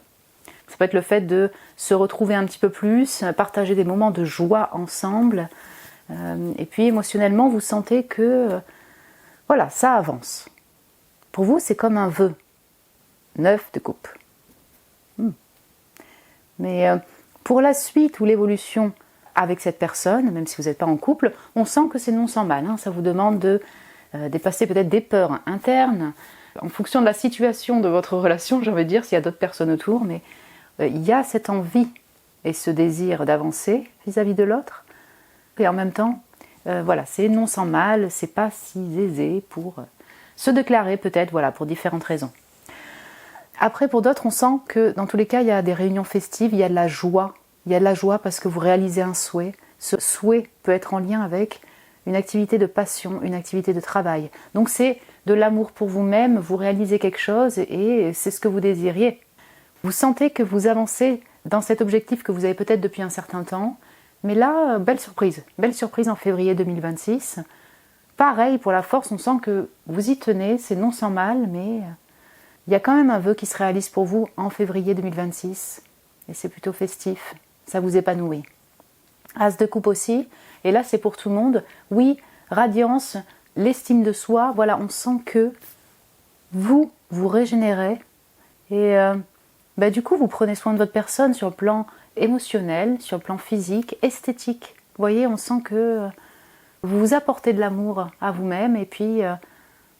Ça peut être le fait de se retrouver un petit peu plus, partager des moments de joie ensemble. Et puis émotionnellement, vous sentez que voilà, ça avance. Pour vous, c'est comme un vœu. 9 de coupe. Mais pour la suite ou l'évolution avec cette personne, même si vous n'êtes pas en couple, on sent que c'est non sans mal. Hein. Ça vous demande de dépasser peut-être des peurs internes. En fonction de la situation de votre relation, j'ai envie de dire, s'il y a d'autres personnes autour, mais il y a cette envie et ce désir d'avancer vis-à-vis de l'autre. Et en même temps, voilà, c'est non sans mal, c'est pas si aisé pour se déclarer peut-être, voilà, pour différentes raisons. Après, pour d'autres, on sent que dans tous les cas, il y a des réunions festives, il y a de la joie. Il y a de la joie parce que vous réalisez un souhait. Ce souhait peut être en lien avec une activité de passion, une activité de travail. Donc c'est de l'amour pour vous-même, vous réalisez quelque chose et c'est ce que vous désiriez. Vous sentez que vous avancez dans cet objectif que vous avez peut-être depuis un certain temps. Mais là, belle surprise en février 2026. Pareil pour la force, on sent que vous y tenez, c'est non sans mal, mais il y a quand même un vœu qui se réalise pour vous en février 2026. Et c'est plutôt festif, ça vous épanouit. As de coupe aussi, et là c'est pour tout le monde. Oui, radiance, l'estime de soi, voilà, on sent que vous régénérez. Et du coup, vous prenez soin de votre personne sur le plan émotionnel, sur le plan physique, esthétique. Vous voyez, on sent que vous vous apportez de l'amour à vous-même et puis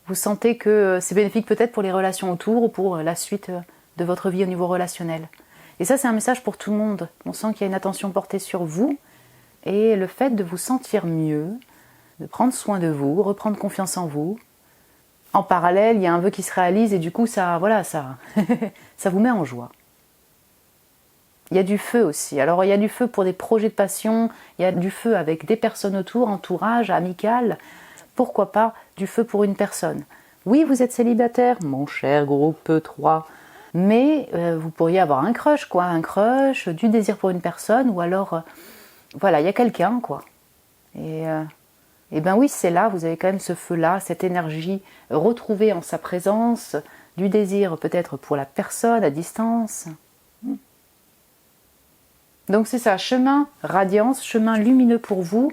vous sentez que c'est bénéfique peut-être pour les relations autour ou pour la suite de votre vie au niveau relationnel. Et ça, c'est un message pour tout le monde. On sent qu'il y a une attention portée sur vous et le fait de vous sentir mieux, de prendre soin de vous, reprendre confiance en vous. En parallèle, il y a un vœu qui se réalise et du coup, ça vous met en joie. Il y a du feu aussi. Alors, il y a du feu pour des projets de passion, il y a du feu avec des personnes autour, entourage, amical. Pourquoi pas du feu pour une personne? Oui, vous êtes célibataire, mon cher groupe 3, mais vous pourriez avoir un crush, du désir pour une personne, ou alors, voilà, il y a quelqu'un, quoi. Et ben oui, c'est là, vous avez quand même ce feu-là, cette énergie retrouvée en sa présence, du désir peut-être pour la personne à distance. Donc c'est ça, chemin radiance, chemin lumineux pour vous,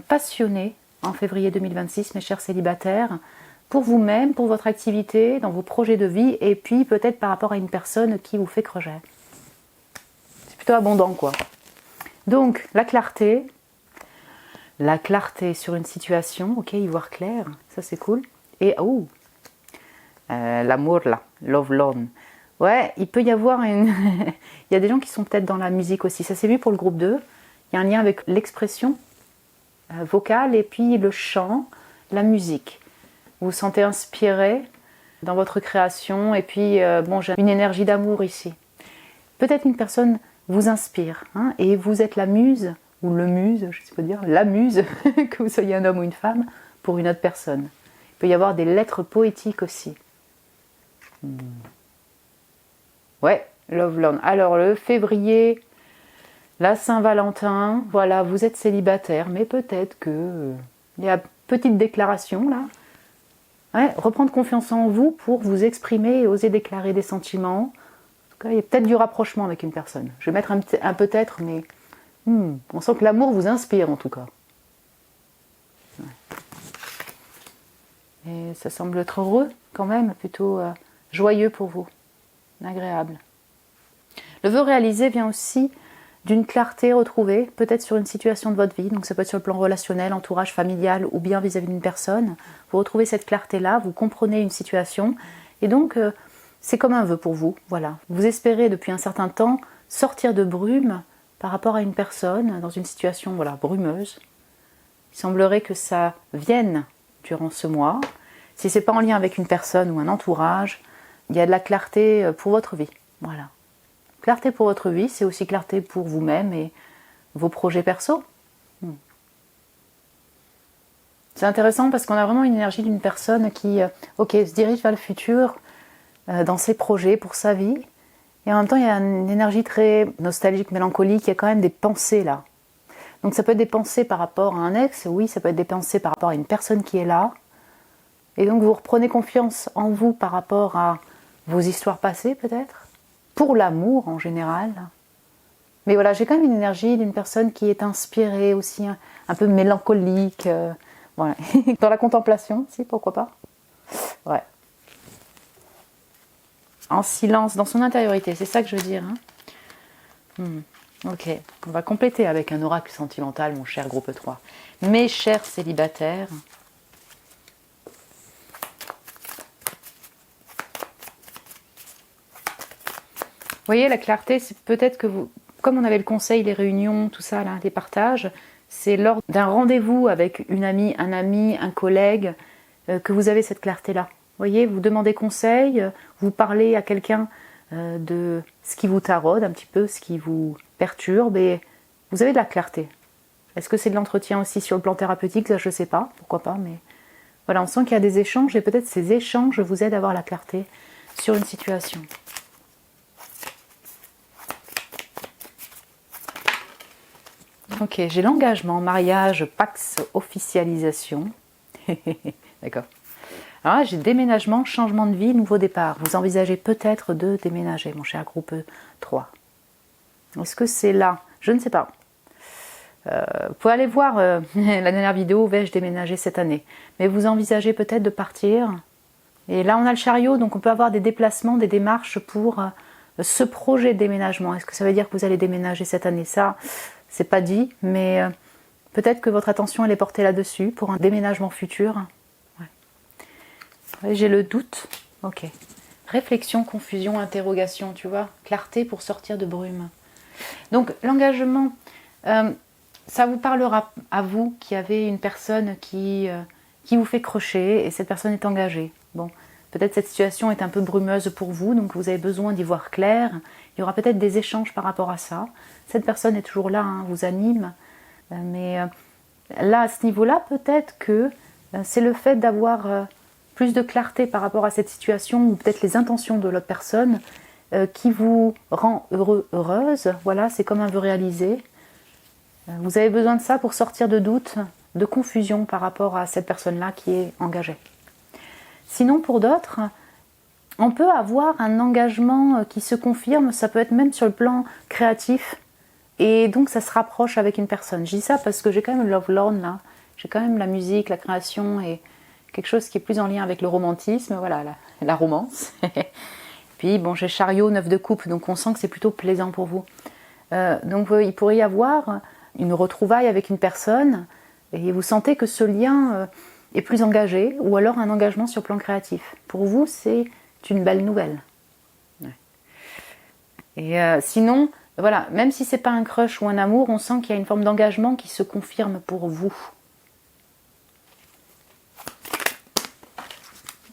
passionné en février 2026, mes chers célibataires, pour vous-même, pour votre activité, dans vos projets de vie, et puis peut-être par rapport à une personne qui vous fait creuser. C'est plutôt abondant, quoi. Donc, la clarté sur une situation, ok, y voir clair, ça c'est cool. Et, l'amour là, love lone. Ouais, il peut y avoir il y a des gens qui sont peut-être dans la musique aussi, ça c'est mieux pour le groupe 2. Il y a un lien avec l'expression vocale et puis le chant, la musique. Vous vous sentez inspiré dans votre création et puis bon, j'ai une énergie d'amour ici. Peut-être une personne vous inspire et vous êtes la muse ou le muse, je sais pas dire, la muse, que vous soyez un homme ou une femme, pour une autre personne. Il peut y avoir des lettres poétiques aussi. Ouais, Love Lone. Alors le février, la Saint-Valentin, voilà, vous êtes célibataire, mais peut-être que il y a une petite déclaration là. Ouais, reprendre confiance en vous pour vous exprimer et oser déclarer des sentiments. En tout cas, il y a peut-être du rapprochement avec une personne. Je vais mettre un peut-être, mais on sent que l'amour vous inspire en tout cas. Ouais. Et ça semble être heureux quand même, plutôt joyeux pour vous, agréable. Le vœu réalisé vient aussi d'une clarté retrouvée, peut-être sur une situation de votre vie, donc ça peut être sur le plan relationnel, entourage familial ou bien vis-à-vis d'une personne. Vous retrouvez cette clarté-là, vous comprenez une situation et donc c'est comme un vœu pour vous, voilà. Vous espérez depuis un certain temps sortir de brume par rapport à une personne dans une situation voilà, brumeuse. Il semblerait que ça vienne durant ce mois. Si ce n'est pas en lien avec une personne ou un entourage, il y a de la clarté pour votre vie, voilà. Clarté pour votre vie, c'est aussi clarté pour vous-même et vos projets perso. C'est intéressant parce qu'on a vraiment une énergie d'une personne qui se dirige vers le futur dans ses projets, pour sa vie. Et en même temps, il y a une énergie très nostalgique, mélancolique, il y a quand même des pensées là. Donc ça peut être des pensées par rapport à un ex, oui, ça peut être des pensées par rapport à une personne qui est là. Et donc vous reprenez confiance en vous par rapport à vos histoires passées peut-être. Pour l'amour en général. Mais voilà, j'ai quand même une énergie d'une personne qui est inspirée aussi, un peu mélancolique. Voilà. Dans la contemplation, si, pourquoi pas. Ouais. En silence, dans son intériorité, c'est ça que je veux dire. Ok, on va compléter avec un oracle sentimental, mon cher groupe 3. Mes chers célibataires, vous voyez, la clarté, c'est peut-être que vous, comme on avait le conseil, les réunions, tout ça, là, les partages, c'est lors d'un rendez-vous avec une amie, un collègue, que vous avez cette clarté-là. Vous voyez, vous demandez conseil, vous parlez à quelqu'un de ce qui vous taraude un petit peu, ce qui vous perturbe, et vous avez de la clarté. Est-ce que c'est de l'entretien aussi sur le plan thérapeutique? Ça, je ne sais pas, pourquoi pas, mais voilà, on sent qu'il y a des échanges, et peut-être ces échanges vous aident à avoir la clarté sur une situation. Ok, j'ai l'engagement, mariage, pax, officialisation. D'accord. Alors là, j'ai déménagement, changement de vie, nouveau départ. Vous envisagez peut-être de déménager, mon cher groupe 3. Est-ce que c'est là? Je ne sais pas. Vous pouvez aller voir la dernière vidéo, vais-je déménager cette année? Mais vous envisagez peut-être de partir. Et là, on a le chariot, donc on peut avoir des déplacements, des démarches pour ce projet de déménagement. Est-ce que ça veut dire que vous allez déménager cette année? Ça, c'est pas dit, mais peut-être que votre attention elle est portée là-dessus pour un déménagement futur. Ouais, j'ai le doute. Ok. Réflexion, confusion, interrogation, tu vois. Clarté pour sortir de brume. Donc l'engagement, ça vous parlera à vous qui avez une personne qui vous fait crocher et cette personne est engagée. Bon, peut-être cette situation est un peu brumeuse pour vous, donc vous avez besoin d'y voir clair. Il y aura peut-être des échanges par rapport à ça. Cette personne est toujours là, vous anime. Mais là, à ce niveau-là, peut-être que c'est le fait d'avoir plus de clarté par rapport à cette situation, ou peut-être les intentions de l'autre personne, qui vous rend heureux, heureuse. Voilà, c'est comme un vœu réalisé. Vous avez besoin de ça pour sortir de doute, de confusion par rapport à cette personne-là qui est engagée. Sinon, pour d'autres, on peut avoir un engagement qui se confirme, ça peut être même sur le plan créatif, et donc ça se rapproche avec une personne. Je dis ça parce que j'ai quand même le Love Lorn là, j'ai quand même la musique, la création, et quelque chose qui est plus en lien avec le romantisme, voilà, la romance. Puis bon, j'ai chariot, 9 de coupe, donc on sent que c'est plutôt plaisant pour vous. Donc il pourrait y avoir une retrouvaille avec une personne, et vous sentez que ce lien est plus engagé, ou alors un engagement sur le plan créatif. Pour vous, c'est une belle nouvelle. Ouais. Et sinon, Voilà, même si c'est pas un crush ou un amour, on sent qu'il y a une forme d'engagement qui se confirme pour vous.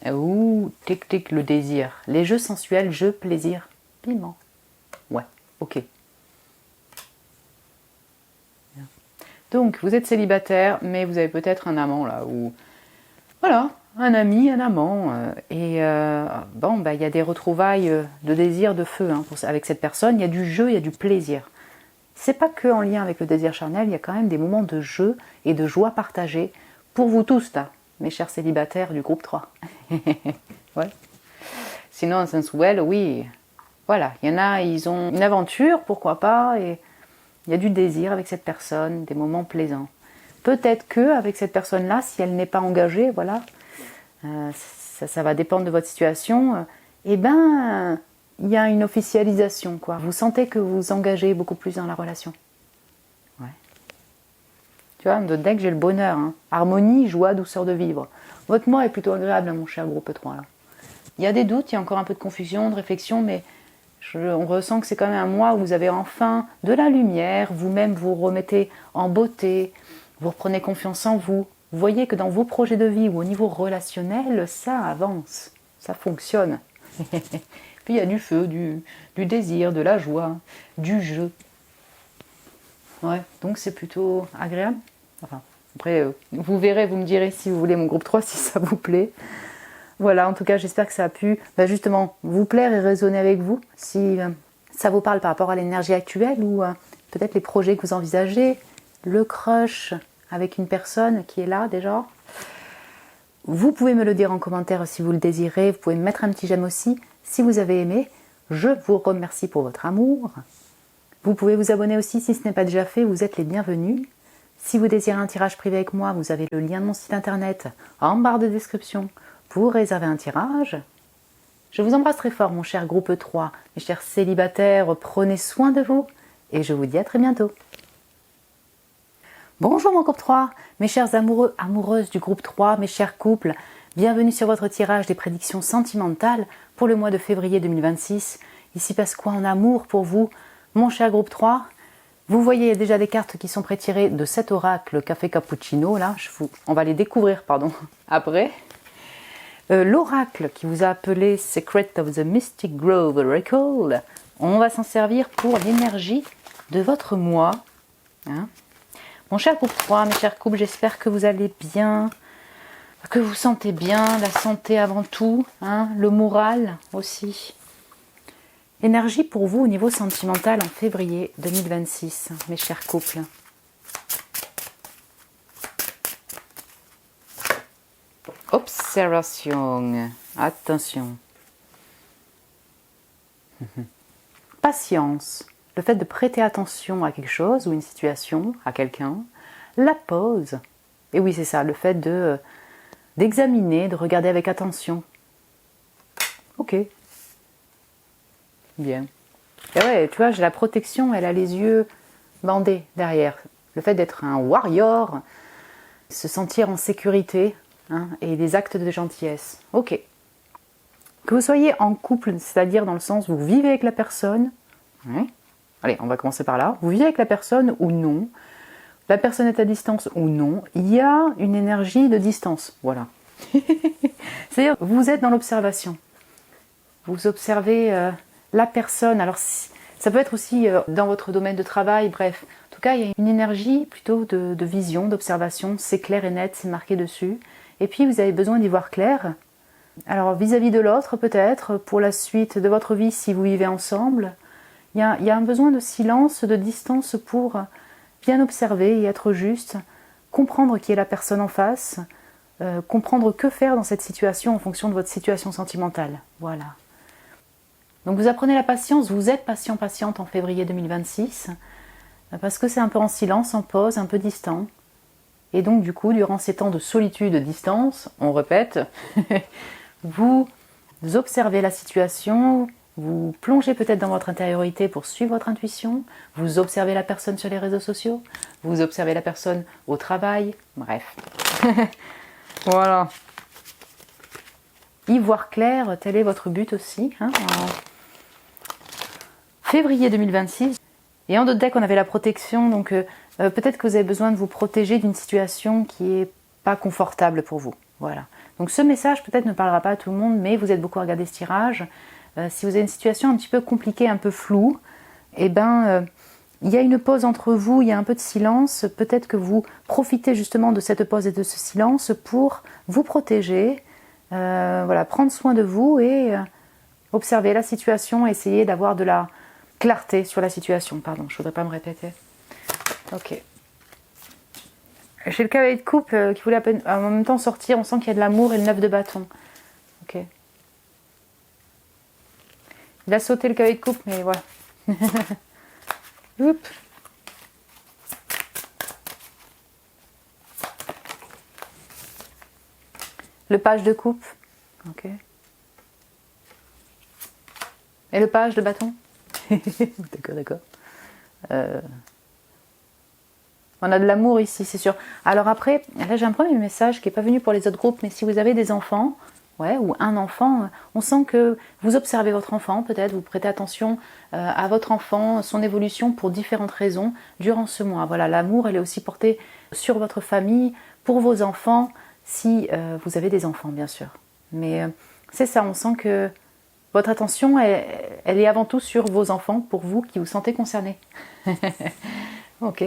Ouh, tic tic, le désir. Les jeux sensuels, jeux, plaisir, piment. Ouais, ok. Donc, vous êtes célibataire, mais vous avez peut-être un amant là, ou... Voilà, un ami, un amant. Bon, bah, il y a des retrouvailles de désir, de feu avec cette personne. Il y a du jeu, il y a du plaisir. C'est pas que en lien avec le désir charnel, il y a quand même des moments de jeu et de joie partagée pour vous tous, là, mes chers célibataires du groupe 3. Ouais. Sinon, un sensuel, oui. Voilà, il y en a, ils ont une aventure, pourquoi pas, et il y a du désir avec cette personne, des moments plaisants. Peut-être que avec cette personne-là, si elle n'est pas engagée, voilà, ça va dépendre de votre situation, eh ben, il y a une officialisation, quoi. Vous sentez que vous vous engagez beaucoup plus dans la relation. Ouais. Tu vois, notre deck, j'ai le bonheur. Hein. Harmonie, joie, douceur de vivre. Votre mois est plutôt agréable, mon cher groupe 3. Là. Il y a des doutes, il y a encore un peu de confusion, de réflexion, mais on ressent que c'est quand même un mois où vous avez enfin de la lumière, vous-même vous remettez en beauté, vous reprenez confiance en vous. Vous voyez que dans vos projets de vie ou au niveau relationnel, ça avance, ça fonctionne. Puis il y a du feu, du désir, de la joie, du jeu. Ouais, donc c'est plutôt agréable. Enfin, après, vous verrez, vous me direz si vous voulez mon groupe 3, si ça vous plaît. Voilà, en tout cas, j'espère que ça a pu justement vous plaire et résonner avec vous. Si ça vous parle par rapport à l'énergie actuelle ou peut-être les projets que vous envisagez, le crush avec une personne qui est là déjà. Vous pouvez me le dire en commentaire si vous le désirez. Vous pouvez me mettre un petit j'aime aussi si vous avez aimé. Je vous remercie pour votre amour. Vous pouvez vous abonner aussi si ce n'est pas déjà fait. Vous êtes les bienvenus. Si vous désirez un tirage privé avec moi, vous avez le lien de mon site internet en barre de description pour réserver un tirage. Je vous embrasse très fort, mon cher groupe 3, mes chers célibataires, prenez soin de vous et je vous dis à très bientôt. Bonjour mon groupe 3, mes chers amoureux, amoureuses du groupe 3, mes chers couples, bienvenue sur votre tirage des prédictions sentimentales pour le mois de février 2026. Ici passe quoi en amour pour vous, mon cher groupe 3? Vous voyez, il y a déjà des cartes qui sont prétirées de cet oracle Café Cappuccino, là, on va les découvrir, après. L'oracle qui vous a appelé Secret of the Mystic Grove Oracle, on va s'en servir pour l'énergie de votre mois. Hein. Mon cher groupe 3, mes chers couples, j'espère que vous allez bien, que vous sentez bien, la santé avant tout, hein, le moral aussi. Énergie pour vous au niveau sentimental en février 2026, mes chers couples. Observation, attention. Patience, le fait de prêter attention à quelque chose ou une situation, à quelqu'un. La pause, et oui c'est ça, le fait d'examiner, de regarder avec attention. Ok. Bien. Et ouais, tu vois, j'ai la protection, elle a les yeux bandés derrière. Le fait d'être un warrior, se sentir en sécurité, hein, et des actes de gentillesse. Ok. Que vous soyez en couple, c'est-à-dire dans le sens où vous vivez avec la personne. Ouais. Allez, on va commencer par là. Vous vivez avec la personne ou non. La personne est à distance ou non. Il y a une énergie de distance. Voilà. C'est-à-dire, vous êtes dans l'observation. Vous observez la personne. Alors, ça peut être aussi dans votre domaine de travail, bref. En tout cas, il y a une énergie plutôt de vision, d'observation. C'est clair et net, c'est marqué dessus. Et puis, vous avez besoin d'y voir clair. Alors, vis-à-vis de l'autre, peut-être, pour la suite de votre vie, si vous vivez ensemble, il y a un besoin de silence, de distance pour bien observer et être juste, comprendre qui est la personne en face, comprendre que faire dans cette situation en fonction de votre situation sentimentale. Voilà. Donc vous apprenez la patience, vous êtes patient, patiente en février 2026, parce que c'est un peu en silence, en pause, un peu distant. Et donc du coup, durant ces temps de solitude, distance, on répète, vous observez la situation, vous plongez peut-être dans votre intériorité pour suivre votre intuition, vous observez la personne sur les réseaux sociaux, vous observez la personne au travail, bref. Voilà. Y voir clair, tel est votre but aussi. Hein, en février 2026, Et en d'autres decks, on avait la protection, donc peut-être que vous avez besoin de vous protéger d'une situation qui n'est pas confortable pour vous. Voilà. Donc ce message peut-être ne parlera pas à tout le monde, mais vous êtes beaucoup à regarder ce tirage. Si vous avez une situation un petit peu compliquée, un peu floue, eh ben, il y a une pause entre vous, il y a un peu de silence. Peut-être que vous profitez justement de cette pause et de ce silence pour vous protéger, voilà, prendre soin de vous et observer la situation, essayer d'avoir de la clarté sur la situation. Pardon, je ne voudrais pas me répéter. Ok. J'ai le cavalier de coupe qui voulait en même temps sortir. On sent qu'il y a de l'amour et le 9 de bâton. Ok. Il a sauté le cavalier de coupe, mais voilà. Oups. Le page de coupe. Ok. Et le page de bâton. D'accord, d'accord. On a de l'amour ici, c'est sûr. Alors après, là j'ai un premier message qui n'est pas venu pour les autres groupes, mais si vous avez des enfants, ouais, ou un enfant, on sent que vous observez votre enfant, peut-être, vous prêtez attention à votre enfant, son évolution pour différentes raisons durant ce mois. Voilà, l'amour, elle est aussi portée sur votre famille, pour vos enfants, si vous avez des enfants, bien sûr. Mais c'est ça, on sent que votre attention, elle est avant tout sur vos enfants, pour vous qui vous sentez concernés. Ok.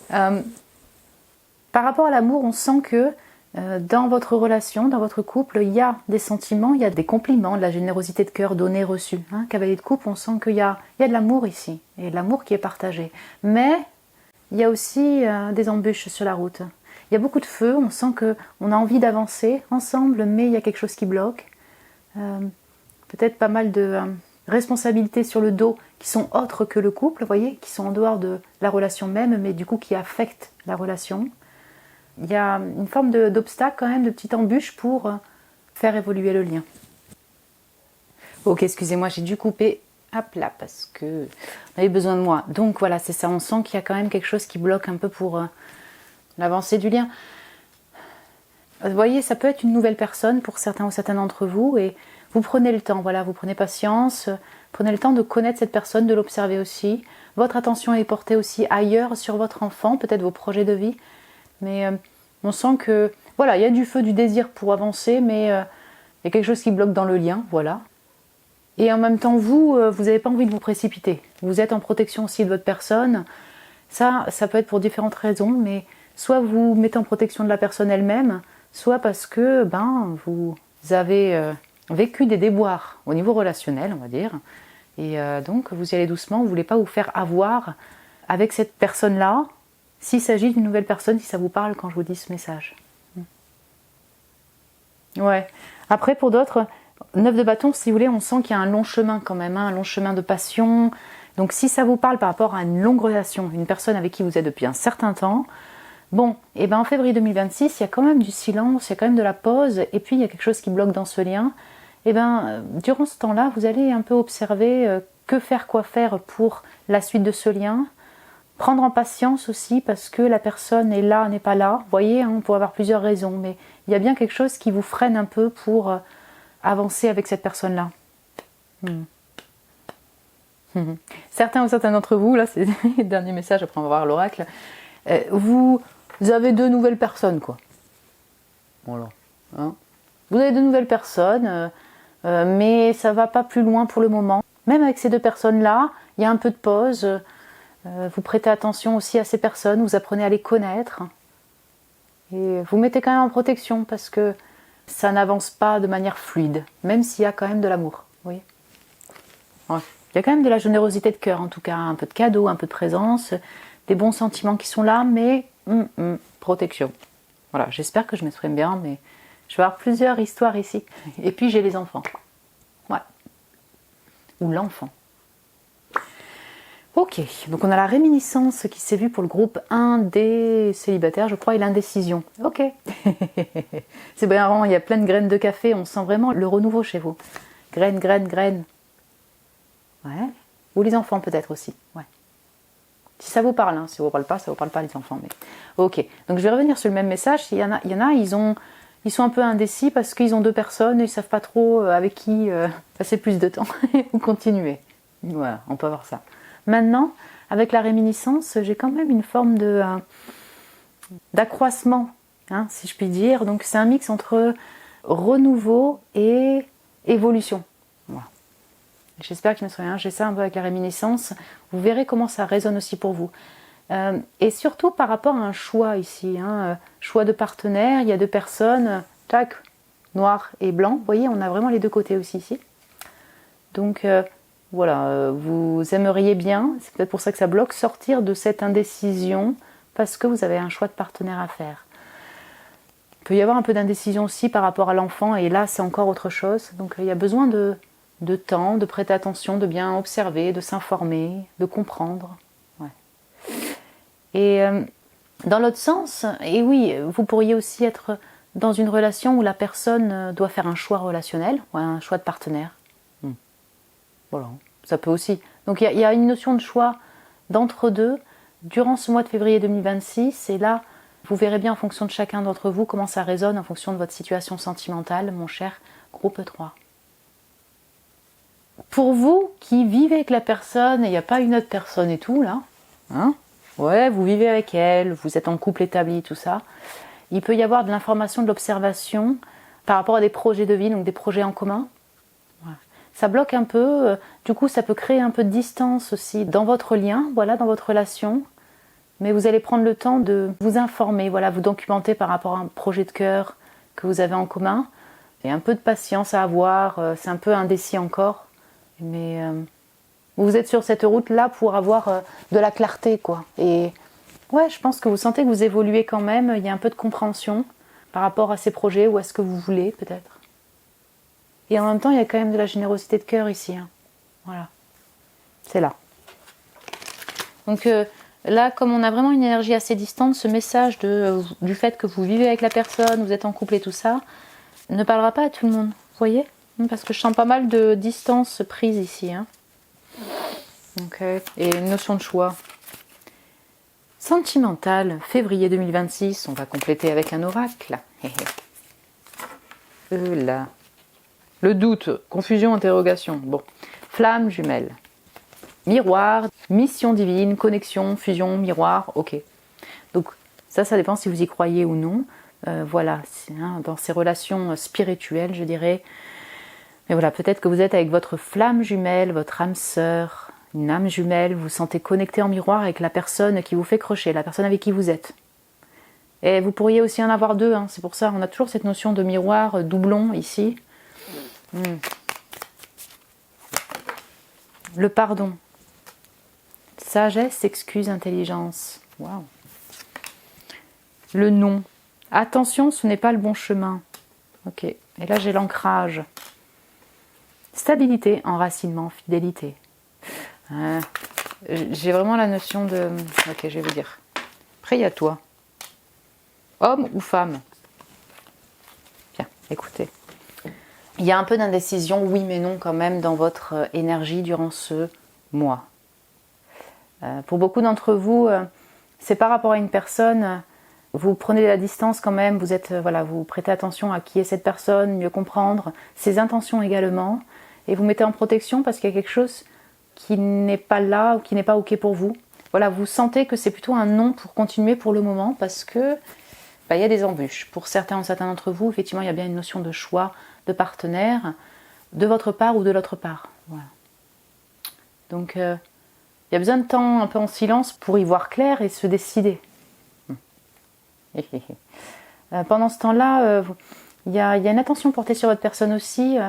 Par rapport à l'amour, on sent que dans votre relation, dans votre couple, il y a des sentiments, il y a des compliments, de la générosité de cœur donnée, reçue. Hein, cavalier de coupe, on sent qu'il y a de l'amour ici, et de l'amour qui est partagé. Mais il y a aussi des embûches sur la route. Il y a beaucoup de feu, on sent qu'on a envie d'avancer ensemble, mais il y a quelque chose qui bloque. Peut-être pas mal de responsabilités sur le dos qui sont autres que le couple, vous voyez, qui sont en dehors de la relation même, mais du coup qui affectent la relation. Il y a une forme d'obstacle quand même, de petite embûche pour faire évoluer le lien. Ok, excusez-moi, j'ai dû couper, hop là, parce que on avait besoin de moi. Donc voilà, c'est ça, on sent qu'il y a quand même quelque chose qui bloque un peu pour l'avancée du lien. Vous voyez, ça peut être une nouvelle personne pour certains ou certaines d'entre vous, et vous prenez le temps, voilà, vous prenez patience, prenez le temps de connaître cette personne, de l'observer aussi. Votre attention est portée aussi ailleurs sur votre enfant, peut-être vos projets de vie. Mais on sent que, voilà, il y a du feu, du désir pour avancer, mais il y a quelque chose qui bloque dans le lien, voilà. Et en même temps, vous n'avez pas envie de vous précipiter. Vous êtes en protection aussi de votre personne. Ça peut être pour différentes raisons, mais soit vous mettez en protection de la personne elle-même, soit parce que vous avez vécu des déboires au niveau relationnel, on va dire, et donc vous y allez doucement, vous ne voulez pas vous faire avoir avec cette personne-là, s'il s'agit d'une nouvelle personne, si ça vous parle quand je vous dis ce message. Ouais. Après, pour d'autres, 9 de bâton, si vous voulez, on sent qu'il y a un long chemin quand même, un long chemin de passion. Donc si ça vous parle par rapport à une longue relation, une personne avec qui vous êtes depuis un certain temps, bon, et en février 2026, il y a quand même du silence, il y a quand même de la pause, et puis il y a quelque chose qui bloque dans ce lien. Durant ce temps-là, vous allez un peu observer que faire, quoi faire pour la suite de ce lien. Prendre en patience aussi parce que la personne est là, n'est pas là. Vous voyez, on peut avoir plusieurs raisons, mais il y a bien quelque chose qui vous freine un peu pour avancer avec cette personne-là. Certains ou certaines d'entre vous, là c'est le dernier message, après on va voir l'oracle, vous avez 2 nouvelles personnes, quoi. Voilà. Hein, vous avez 2 nouvelles personnes, mais ça va pas plus loin pour le moment. Même avec ces 2 personnes-là, il y a un peu de pause. Vous prêtez attention aussi à ces personnes, vous apprenez à les connaître. Et vous mettez quand même en protection parce que ça n'avance pas de manière fluide, même s'il y a quand même de l'amour. Oui. Ouais. Il y a quand même de la générosité de cœur, en tout cas, un peu de cadeaux, un peu de présence, des bons sentiments qui sont là, mais protection. Voilà, j'espère que je m'exprime bien, mais je vais avoir plusieurs histoires ici. Et puis j'ai les enfants. Ouais. Ou l'enfant. Ok, donc on a la réminiscence qui s'est vue pour le groupe 1 des célibataires, je crois, et l'indécision. Ok. C'est bien marrant, il y a plein de graines de café, on sent vraiment le renouveau chez vous. Graines, graines, graines. Ouais. Ou les enfants peut-être aussi. Ouais. Si ça vous parle, hein. Si ça vous parle pas, ça vous parle pas les enfants. Mais... Ok, donc je vais revenir sur le même message. Il y en a ils sont un peu indécis parce qu'ils ont 2 personnes et ils savent pas trop avec qui passer plus de temps ou continuer. Voilà, on peut avoir ça. Maintenant, avec la réminiscence, j'ai quand même une forme d'accroissement, hein, si je puis dire. Donc c'est un mix entre renouveau et évolution. Voilà. J'espère que je me souviens, j'ai ça un peu avec la réminiscence. Vous verrez comment ça résonne aussi pour vous. Et surtout par rapport à un choix ici, hein, choix de partenaire, il y a deux personnes, tac, noir et blanc, vous voyez, on a vraiment les deux côtés aussi ici. Donc voilà, vous aimeriez bien, c'est peut-être pour ça que ça bloque, sortir de cette indécision parce que vous avez un choix de partenaire à faire. Il peut y avoir un peu d'indécision aussi par rapport à l'enfant et là c'est encore autre chose. Donc il y a besoin de temps, de prêter attention, de bien observer, de s'informer, de comprendre. Ouais. Et dans l'autre sens, et oui, vous pourriez aussi être dans une relation où la personne doit faire un choix relationnel, ou un choix de partenaire. Voilà, ça peut aussi. Donc il y a une notion de choix d'entre-deux durant ce mois de février 2026, et là, vous verrez bien en fonction de chacun d'entre vous comment ça résonne en fonction de votre situation sentimentale, mon cher groupe 3. Pour vous qui vivez avec la personne, et il n'y a pas une autre personne et tout là, hein, ouais, vous vivez avec elle, vous êtes en couple établi, tout ça, il peut y avoir de l'information, de l'observation par rapport à des projets de vie, donc des projets en commun. Voilà. Ça bloque un peu, du coup ça peut créer un peu de distance aussi dans votre lien, voilà, dans votre relation. Mais vous allez prendre le temps de vous informer, voilà, vous documenter par rapport à un projet de cœur que vous avez en commun. Il y a un peu de patience à avoir, c'est un peu indécis encore. Mais vous êtes sur cette route-là pour avoir de la clarté, quoi. Et ouais, je pense que vous sentez que vous évoluez quand même, il y a un peu de compréhension par rapport à ces projets ou à ce que vous voulez, peut-être. Et en même temps, il y a quand même de la générosité de cœur ici. Hein. Voilà. C'est là. Donc là, comme on a vraiment une énergie assez distante, ce message du fait que vous vivez avec la personne, vous êtes en couple et tout ça, ne parlera pas à tout le monde. Vous voyez ? Parce que je sens pas mal de distance prise ici. Hein. Okay. Et une notion de choix. Sentimental, février 2026, on va compléter avec un oracle. Là. Le doute, confusion, interrogation. Bon. Flamme jumelle. Miroir, mission divine, connexion, fusion, miroir, ok. Donc ça dépend si vous y croyez ou non. Voilà, hein, dans ces relations spirituelles, je dirais. Mais voilà, peut-être que vous êtes avec votre flamme jumelle, votre âme sœur, une âme jumelle, vous vous sentez connecté en miroir avec la personne qui vous fait crocher, la personne avec qui vous êtes. Et vous pourriez aussi en avoir deux, hein, c'est pour ça, on a toujours cette notion de miroir, doublon ici. Le pardon. Sagesse, excuse, intelligence. Waouh. Le non. Attention, ce n'est pas le bon chemin. Ok. Et là, j'ai l'ancrage. Stabilité, enracinement, fidélité. J'ai vraiment la notion de... Ok, je vais vous dire. Après, il y a toi. Homme ou femme? Bien, écoutez. Il y a un peu d'indécision, oui mais non quand même, dans votre énergie durant ce mois. Pour beaucoup d'entre vous, c'est par rapport à une personne, vous prenez de la distance quand même, vous êtes, voilà, vous prêtez attention à qui est cette personne, mieux comprendre ses intentions également, et vous mettez en protection parce qu'il y a quelque chose qui n'est pas là ou qui n'est pas ok pour vous. Voilà, vous sentez que c'est plutôt un non pour continuer pour le moment parce que il y a des embûches. Pour certains d'entre vous, effectivement, il y a bien une notion de choix de partenaire de votre part ou de l'autre part. Voilà. Donc, il y a besoin de temps un peu en silence pour y voir clair et se décider. Pendant ce temps-là, il y a une attention portée sur votre personne aussi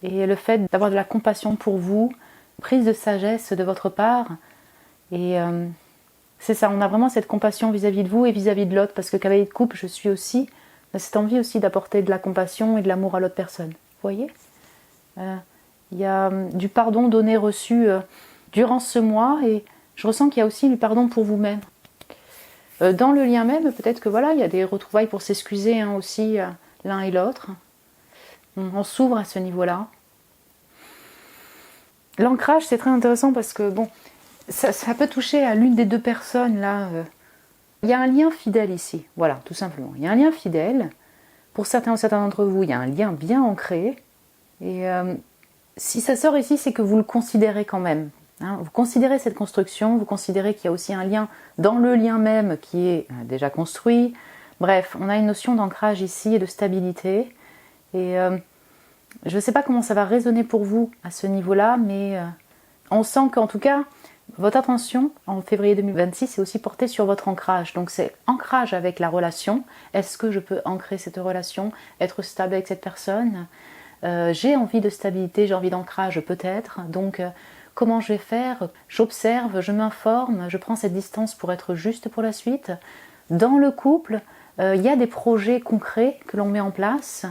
et le fait d'avoir de la compassion pour vous, prise de sagesse de votre part. Et c'est ça, on a vraiment cette compassion vis-à-vis de vous et vis-à-vis de l'autre parce que cavalier de coupe, je suis aussi cette envie aussi d'apporter de la compassion et de l'amour à l'autre personne. Vous voyez ? Il y a du pardon donné reçu durant ce mois et je ressens qu'il y a aussi du pardon pour vous-même. Dans le lien même, peut-être que voilà, il y a des retrouvailles pour s'excuser hein, aussi l'un et l'autre. On s'ouvre à ce niveau-là. L'ancrage, c'est très intéressant parce que bon, ça peut toucher à l'une des deux personnes là. Il y a un lien fidèle ici, voilà, tout simplement. Il y a un lien fidèle. Pour certains ou certains d'entre vous, il y a un lien bien ancré. Et si ça sort ici, c'est que vous le considérez quand même. Hein, vous considérez cette construction, vous considérez qu'il y a aussi un lien dans le lien même qui est déjà construit. Bref, on a une notion d'ancrage ici et de stabilité. Et je ne sais pas comment ça va résonner pour vous à ce niveau-là, mais on sent qu'en tout cas, votre attention en février 2026 est aussi portée sur votre ancrage. Donc c'est ancrage avec la relation. Est-ce que je peux ancrer cette relation, être stable avec cette personne? J'ai envie de stabilité, j'ai envie d'ancrage peut-être. Donc comment je vais faire? J'observe, je m'informe, je prends cette distance pour être juste pour la suite. Dans le couple, il y a des projets concrets que l'on met en place.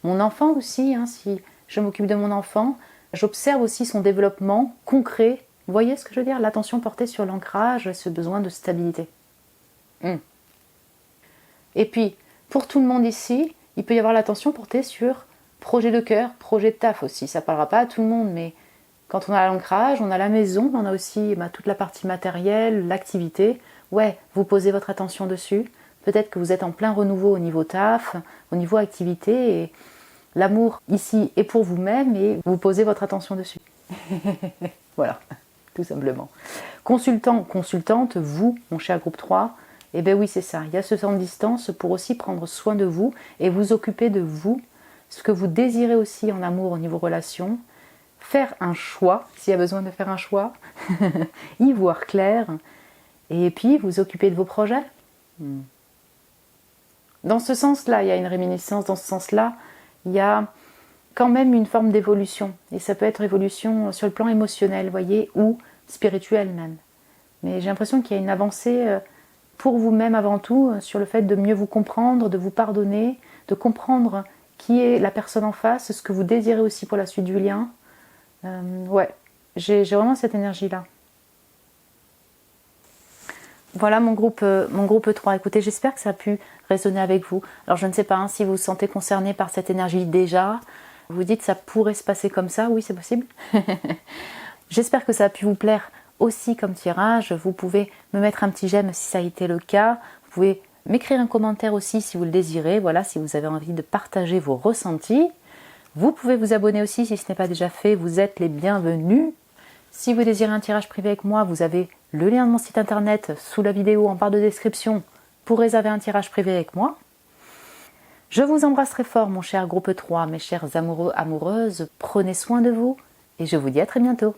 Mon enfant aussi, hein, si je m'occupe de mon enfant, j'observe aussi son développement concret. Vous voyez ce que je veux dire? L'attention portée sur l'ancrage, ce besoin de stabilité. Et puis, pour tout le monde ici, il peut y avoir l'attention portée sur projet de cœur, projet de taf aussi. Ça ne parlera pas à tout le monde, mais quand on a l'ancrage, on a la maison, on a aussi toute la partie matérielle, l'activité. Ouais, vous posez votre attention dessus. Peut-être que vous êtes en plein renouveau au niveau taf, au niveau activité, et l'amour ici est pour vous-même et vous posez votre attention dessus. Voilà, tout simplement. Consultant, consultante, vous, mon cher groupe 3, eh bien oui, c'est ça. Il y a ce temps de distance pour aussi prendre soin de vous et vous occuper de vous, ce que vous désirez aussi en amour au niveau relation. Faire un choix, s'il y a besoin de faire un choix, y voir clair, et puis vous occuper de vos projets. Dans ce sens-là, il y a une réminiscence, dans ce sens-là, il y a quand même une forme d'évolution. Et ça peut être évolution sur le plan émotionnel, voyez, ou spirituel même. Mais j'ai l'impression qu'il y a une avancée pour vous-même avant tout, sur le fait de mieux vous comprendre, de vous pardonner, de comprendre qui est la personne en face, ce que vous désirez aussi pour la suite du lien. Ouais, j'ai vraiment cette énergie-là. Voilà mon groupe 3. Écoutez, j'espère que ça a pu résonner avec vous. Alors je ne sais pas hein, si vous vous sentez concerné par cette énergie déjà. Vous dites ça pourrait se passer comme ça. Oui, c'est possible. J'espère que ça a pu vous plaire aussi comme tirage. Vous pouvez me mettre un petit j'aime si ça a été le cas. Vous pouvez m'écrire un commentaire aussi si vous le désirez. Voilà, si vous avez envie de partager vos ressentis. Vous pouvez vous abonner aussi si ce n'est pas déjà fait. Vous êtes les bienvenus. Si vous désirez un tirage privé avec moi, vous avez le lien de mon site internet sous la vidéo en barre de description pour réserver un tirage privé avec moi. Je vous embrasse très fort mon cher groupe 3, mes chers amoureux, amoureuses. Prenez soin de vous et je vous dis à très bientôt.